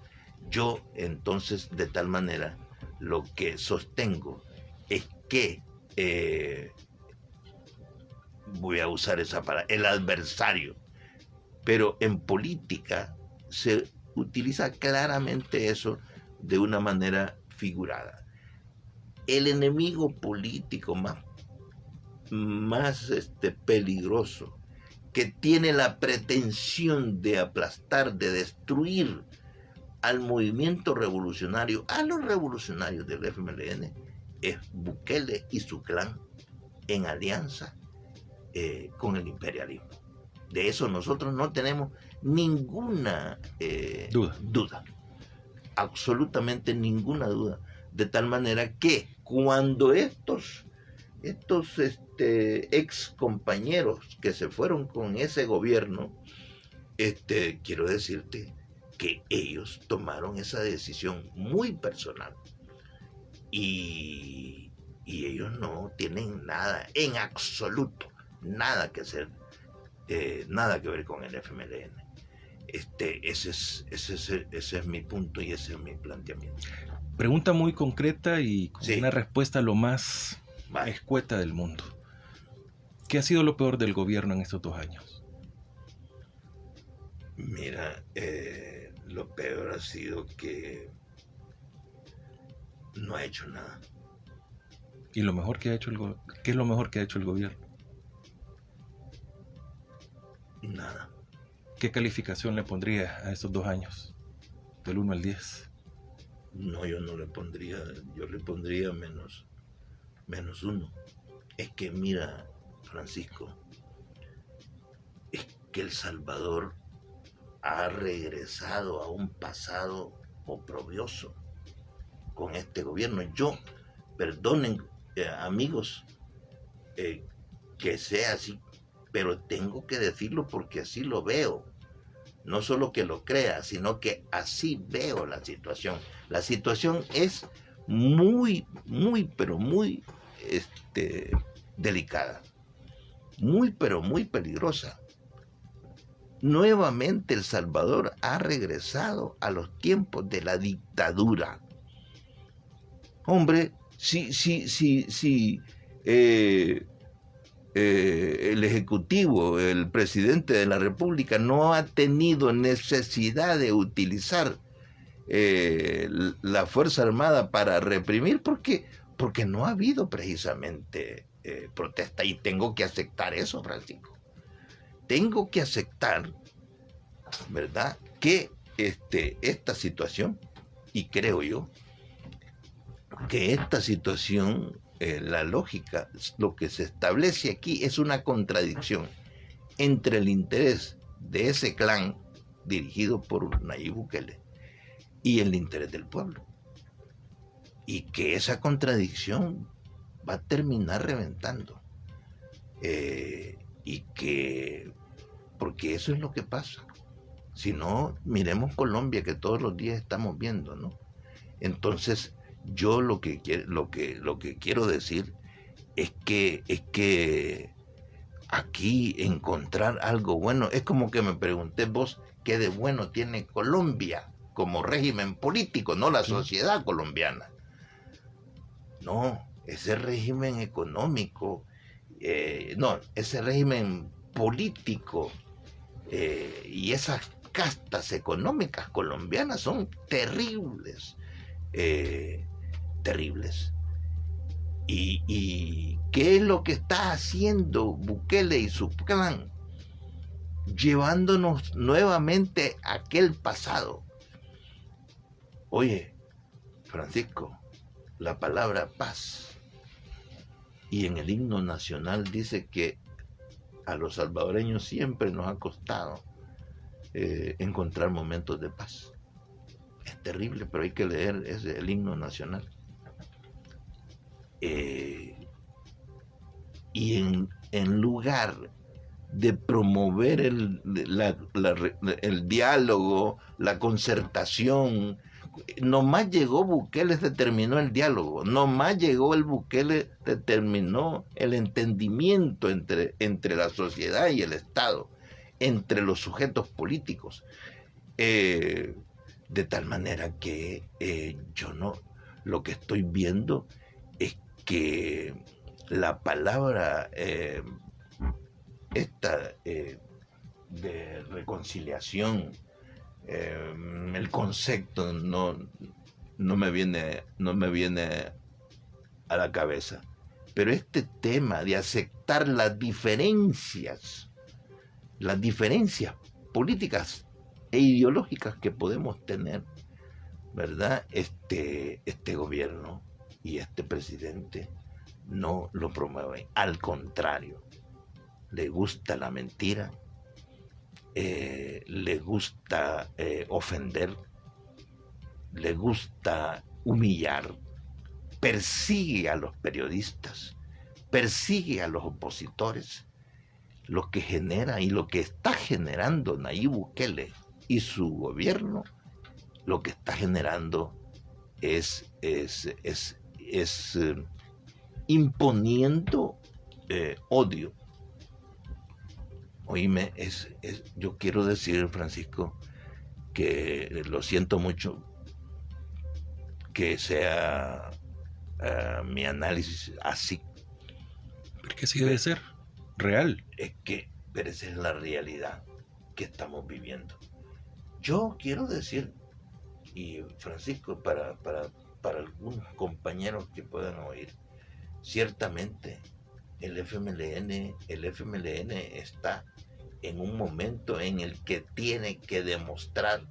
Yo entonces, de tal manera, lo que sostengo es que voy a usar esa palabra, el adversario, pero en política se utiliza claramente eso de una manera figurada. El enemigo político más peligroso, que tiene la pretensión de aplastar, de destruir al movimiento revolucionario, a los revolucionarios del FMLN, es Bukele y su clan en alianza con el imperialismo. De eso nosotros no tenemos ninguna duda, absolutamente ninguna duda, de tal manera que cuando estos ex compañeros que se fueron con ese gobierno, quiero decirte que ellos tomaron esa decisión muy personal, y ellos no tienen nada, en absoluto, nada que hacer, nada que ver con el FMLN. Ese es mi punto y ese es mi planteamiento. Pregunta muy concreta y con Sí. una respuesta lo más escueta del mundo. ¿Qué ha sido lo peor del gobierno en estos 2 años? Mira, lo peor ha sido que no ha hecho nada. ¿Y lo mejor que ha hecho qué es lo mejor que ha hecho el gobierno? Nada. ¿Qué calificación le pondría a estos 2 años? Del 1 al 10. No, yo no le pondría, yo le pondría menos 1. Es que mira, Francisco, es que El Salvador ha regresado a un pasado oprobioso con este gobierno. Yo, perdonen, amigos, que sea así, pero tengo que decirlo porque así lo veo. No solo que lo crea, sino que así veo la situación. La situación es muy, muy, pero muy delicada. Muy, pero muy peligrosa. Nuevamente El Salvador ha regresado a los tiempos de la dictadura. Hombre, si el Ejecutivo, el presidente de la República, no ha tenido necesidad de utilizar la Fuerza Armada para reprimir, porque no ha habido precisamente protesta. Y tengo que aceptar eso, Francisco. Tengo que aceptar, ¿verdad?, que esta situación, y creo yo, que esta situación, la lógica, lo que se establece aquí es una contradicción entre el interés de ese clan dirigido por Nayib Bukele y el interés del pueblo. Y que esa contradicción va a terminar reventando. Y que, porque eso es lo que pasa. Si no, miremos Colombia, que todos los días estamos viendo, ¿no? Entonces, yo lo que quiero decir es que aquí encontrar algo bueno, es como que me pregunté vos, ¿qué de bueno tiene Colombia como régimen político, no la sociedad colombiana? No, ese régimen económico, no, ese régimen político y esas castas económicas colombianas son terribles, terribles. ¿Y qué es lo que está haciendo Bukele y su clan? Llevándonos nuevamente a aquel pasado. Oye, Francisco, la palabra paz, y en el himno nacional dice que a los salvadoreños siempre nos ha costado encontrar momentos de paz. Es terrible, pero hay que leer el himno nacional. Y en lugar de promover el diálogo, la concertación, nomás llegó Bukele, determinó el diálogo, nomás llegó el Bukele, determinó el entendimiento entre la sociedad y el Estado, entre los sujetos políticos, de tal manera que yo no, lo que estoy viendo es que la palabra de reconciliación, el concepto no me viene a la cabeza, pero este tema de aceptar las diferencias políticas e ideológicas que podemos tener, ¿verdad? Este gobierno y este presidente no lo promueven, al contrario, le gusta la mentira, le gusta ofender, le gusta humillar, persigue a los periodistas, persigue a los opositores. Lo que genera y lo que está generando Nayib Bukele y su gobierno, lo que está generando es imponiendo odio. Oíme, yo quiero decir, Francisco, que lo siento mucho que sea mi análisis así. Porque así debe ser, real. Pero esa es la realidad que estamos viviendo. Yo quiero decir, y Francisco, para algunos compañeros que puedan oír, ciertamente el FMLN está en un momento en el que tiene que demostrar,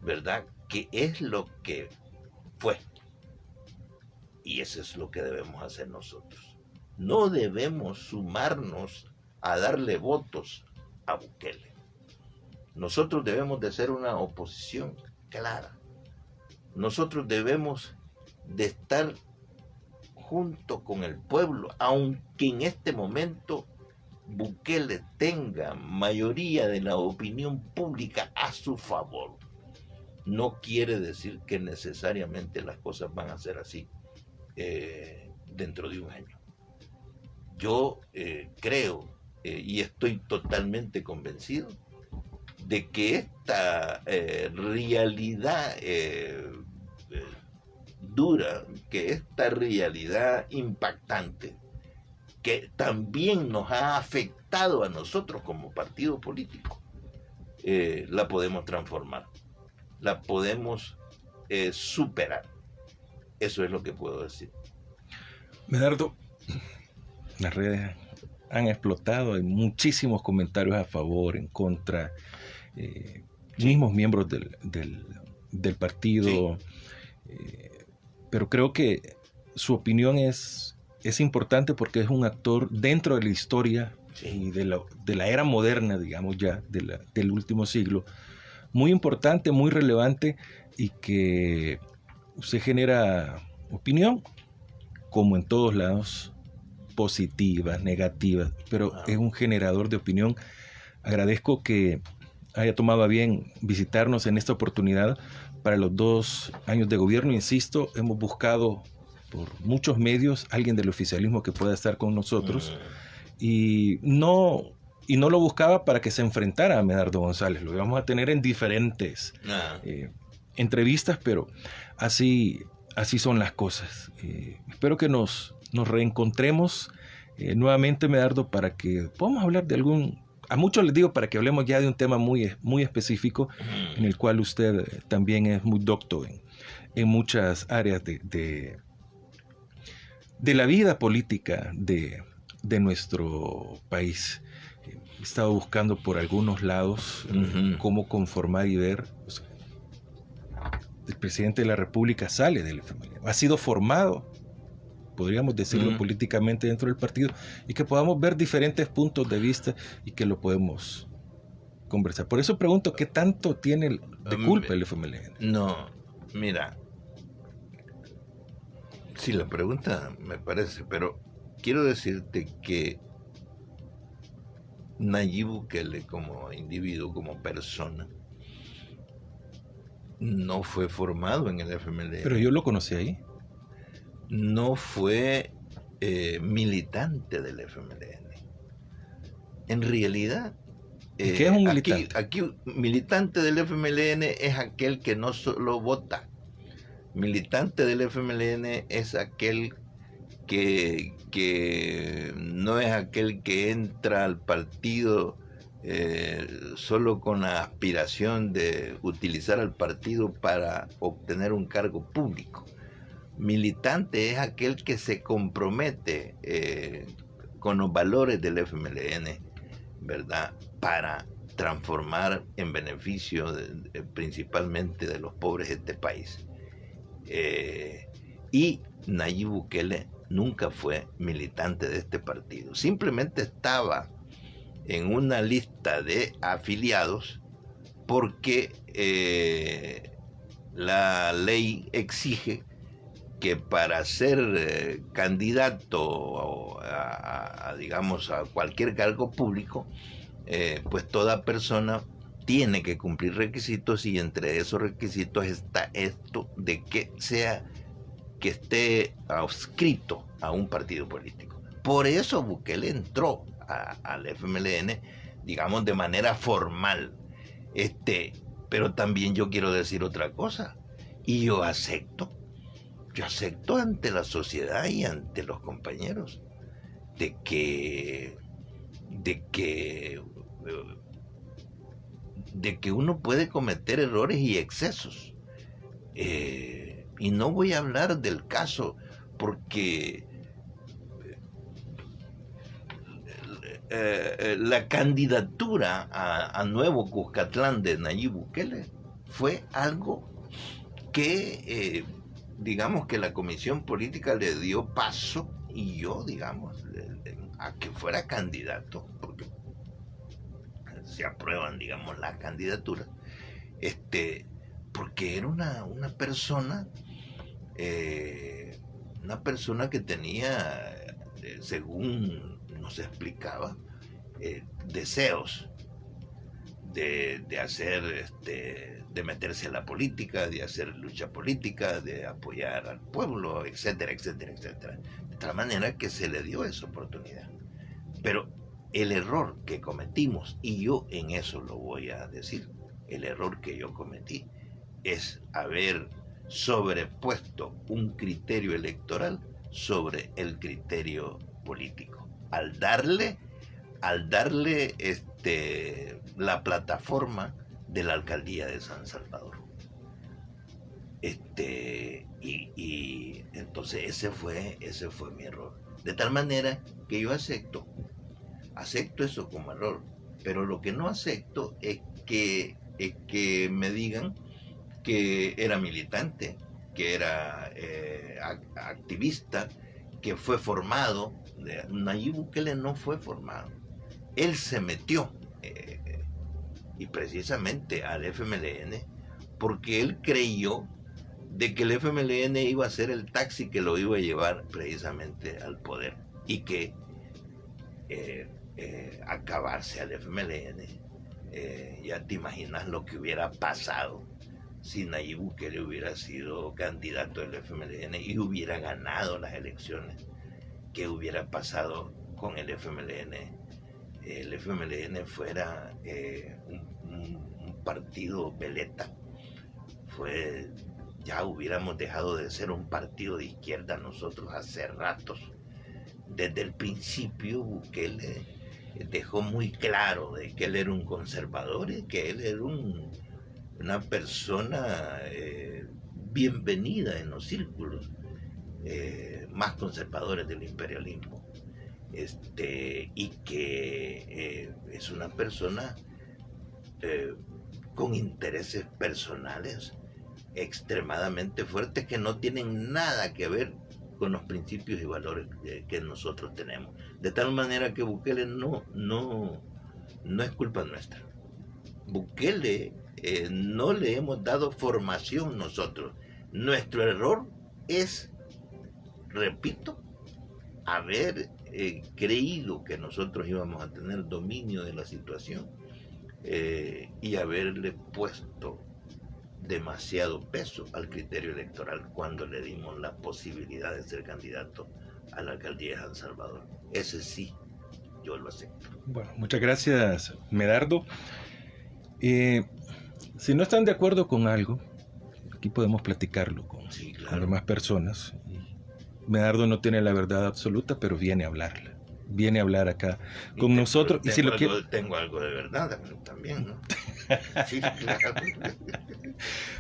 ¿verdad?, qué es lo que fue. Y eso es lo que debemos hacer nosotros. no debemos sumarnos a darle votos a Bukele. Nosotros debemos de ser una oposición clara. Nosotros debemos de estar junto con el pueblo, aunque en este momento Bukele tenga mayoría de la opinión pública a su favor. No quiere decir que necesariamente las cosas van a ser así dentro de un año. Yo creo y estoy totalmente convencido de que esta realidad dura, que esta realidad impactante, que también nos ha afectado a nosotros como partido político, la podemos transformar, la podemos superar. Eso es lo que puedo decir. Medardo, las redes han explotado, hay muchísimos comentarios a favor, en contra, mismos miembros del partido, pero creo que su opinión es importante porque es un actor dentro de la historia y de la era moderna, digamos ya, del último siglo, muy importante, muy relevante, y que se genera opinión, como en todos lados, positivas, negativas, pero es un generador de opinión. Agradezco que haya tomado a bien visitarnos en esta oportunidad para los 2 años de gobierno. Insisto, hemos buscado por muchos medios alguien del oficialismo que pueda estar con nosotros, y no lo buscaba para que se enfrentara a Medardo González. Lo íbamos a tener en diferentes entrevistas, pero así son las cosas. Espero que nos reencontremos nuevamente, Medardo, para que podamos hablar de a muchos les digo, para que hablemos ya de un tema muy, muy específico, en el cual usted también es muy docto en muchas áreas de la vida política de nuestro país. He estado buscando por algunos lados cómo conformar y ver. El presidente de la República sale del FMLN, ha sido formado, podríamos decirlo, políticamente dentro del partido, y que podamos ver diferentes puntos de vista y que lo podemos conversar. Por eso pregunto, ¿qué tanto tiene de culpa el FMLN? No, mira, sí, la pregunta me parece, pero quiero decirte que Nayib Bukele, como individuo, como persona, no fue formado en el FMLN. Pero yo lo conocí ahí. No fue militante del FMLN. En realidad, ¿qué es un militante? Aquí militante del FMLN es aquel que no solo vota. Militante del FMLN es aquel que no es aquel que entra al partido solo con la aspiración de utilizar al partido para obtener un cargo público. Militante es aquel que se compromete con los valores del FMLN, ¿verdad?, para transformar en beneficio principalmente de los pobres de este país. Y Nayib Bukele nunca fue militante de este partido, simplemente estaba en una lista de afiliados porque la ley exige que para ser candidato digamos, a cualquier cargo público, pues toda persona tiene que cumplir requisitos, y entre esos requisitos está esto de que esté adscrito a un partido político. Por eso Bukele entró al FMLN, digamos, de manera formal. Pero también yo quiero decir otra cosa, y yo acepto ante la sociedad y ante los compañeros de que uno puede cometer errores y excesos, y no voy a hablar del caso porque la candidatura a Nuevo Cuscatlán de Nayib Bukele fue algo que digamos que la Comisión Política le dio paso y yo, digamos, a que fuera candidato, porque se aprueban, digamos, las candidaturas, porque era una persona que tenía, según nos explicaba, deseos de hacer, de meterse en la política, de hacer lucha política, de apoyar al pueblo, etcétera, etcétera, etcétera. De tal manera que se le dio esa oportunidad. Pero el error que cometimos, y yo en eso lo voy a decir, el error que yo cometí es haber sobrepuesto un criterio electoral sobre el criterio político. Al darle la plataforma de la alcaldía de San Salvador. Y entonces ese fue mi error. De tal manera que yo acepto eso como error, pero lo que no acepto es que me digan que era militante, que era activista, que fue formado. Nayib Bukele no fue formado. Él se metió y precisamente al FMLN porque él creyó de que el FMLN iba a ser el taxi que lo iba a llevar precisamente al poder y que acabarse al FMLN, ya te imaginas lo que hubiera pasado si Nayib Bukele hubiera sido candidato del FMLN y hubiera ganado las elecciones. ¿Qué hubiera pasado con el FMLN? El FMLN fuera un partido veleta. Ya hubiéramos dejado de ser un partido de izquierda nosotros hace ratos. Desde el principio Bukele dejó muy claro de que él era un conservador y que él era una persona bienvenida en los círculos más conservadores del imperialismo. Y que es una persona con intereses personales extremadamente fuertes que no tienen nada que ver con los principios y valores que nosotros tenemos. De tal manera que Bukele no es culpa nuestra. Bukele no le hemos dado formación nosotros. Nuestro error es, repito, haber creído que nosotros íbamos a tener dominio de la situación y haberle puesto demasiado peso al criterio electoral cuando le dimos la posibilidad de ser candidato a la alcaldía de San Salvador. Ese sí, yo lo acepto. Bueno, muchas gracias, Medardo. Si no están de acuerdo con algo, aquí podemos platicarlo con demás personas. Medardo no tiene la verdad absoluta, pero viene a hablarla. Viene a hablar acá con nosotros. Tengo algo de verdad también, ¿no? Sí, claro.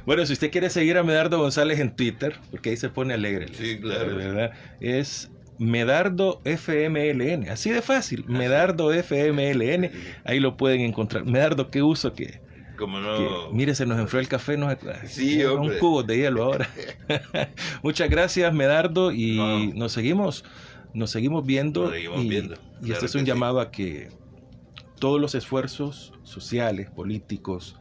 Bueno, si usted quiere seguir a Medardo González en Twitter, porque ahí se pone alegre. Sí, claro. ¿Verdad? Es Medardo FMLN. Así de fácil. Medardo FMLN. Ahí lo pueden encontrar. Medardo, qué uso que... Como no. Mire, se nos enfrió el café, sí, hombre. Un cubo de hielo ahora. Muchas gracias, Medardo, y nos seguimos viendo. Y este es un llamado a que todos los esfuerzos sociales, políticos,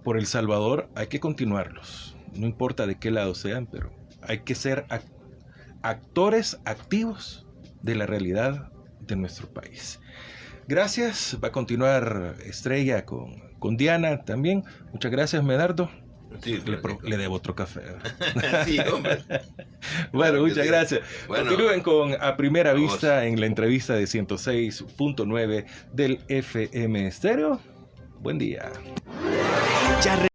por El Salvador, hay que continuarlos. No importa de qué lado sean, pero hay que ser actores activos de la realidad de nuestro país. Gracias. Va a continuar Estrella con Diana también. Muchas gracias, Medardo. Sí, le debo otro café. Sí, hombre. Bueno, muchas gracias. Bueno, continúen con A Primera Vista en la entrevista de 106.9 del FM Estéreo. Buen día.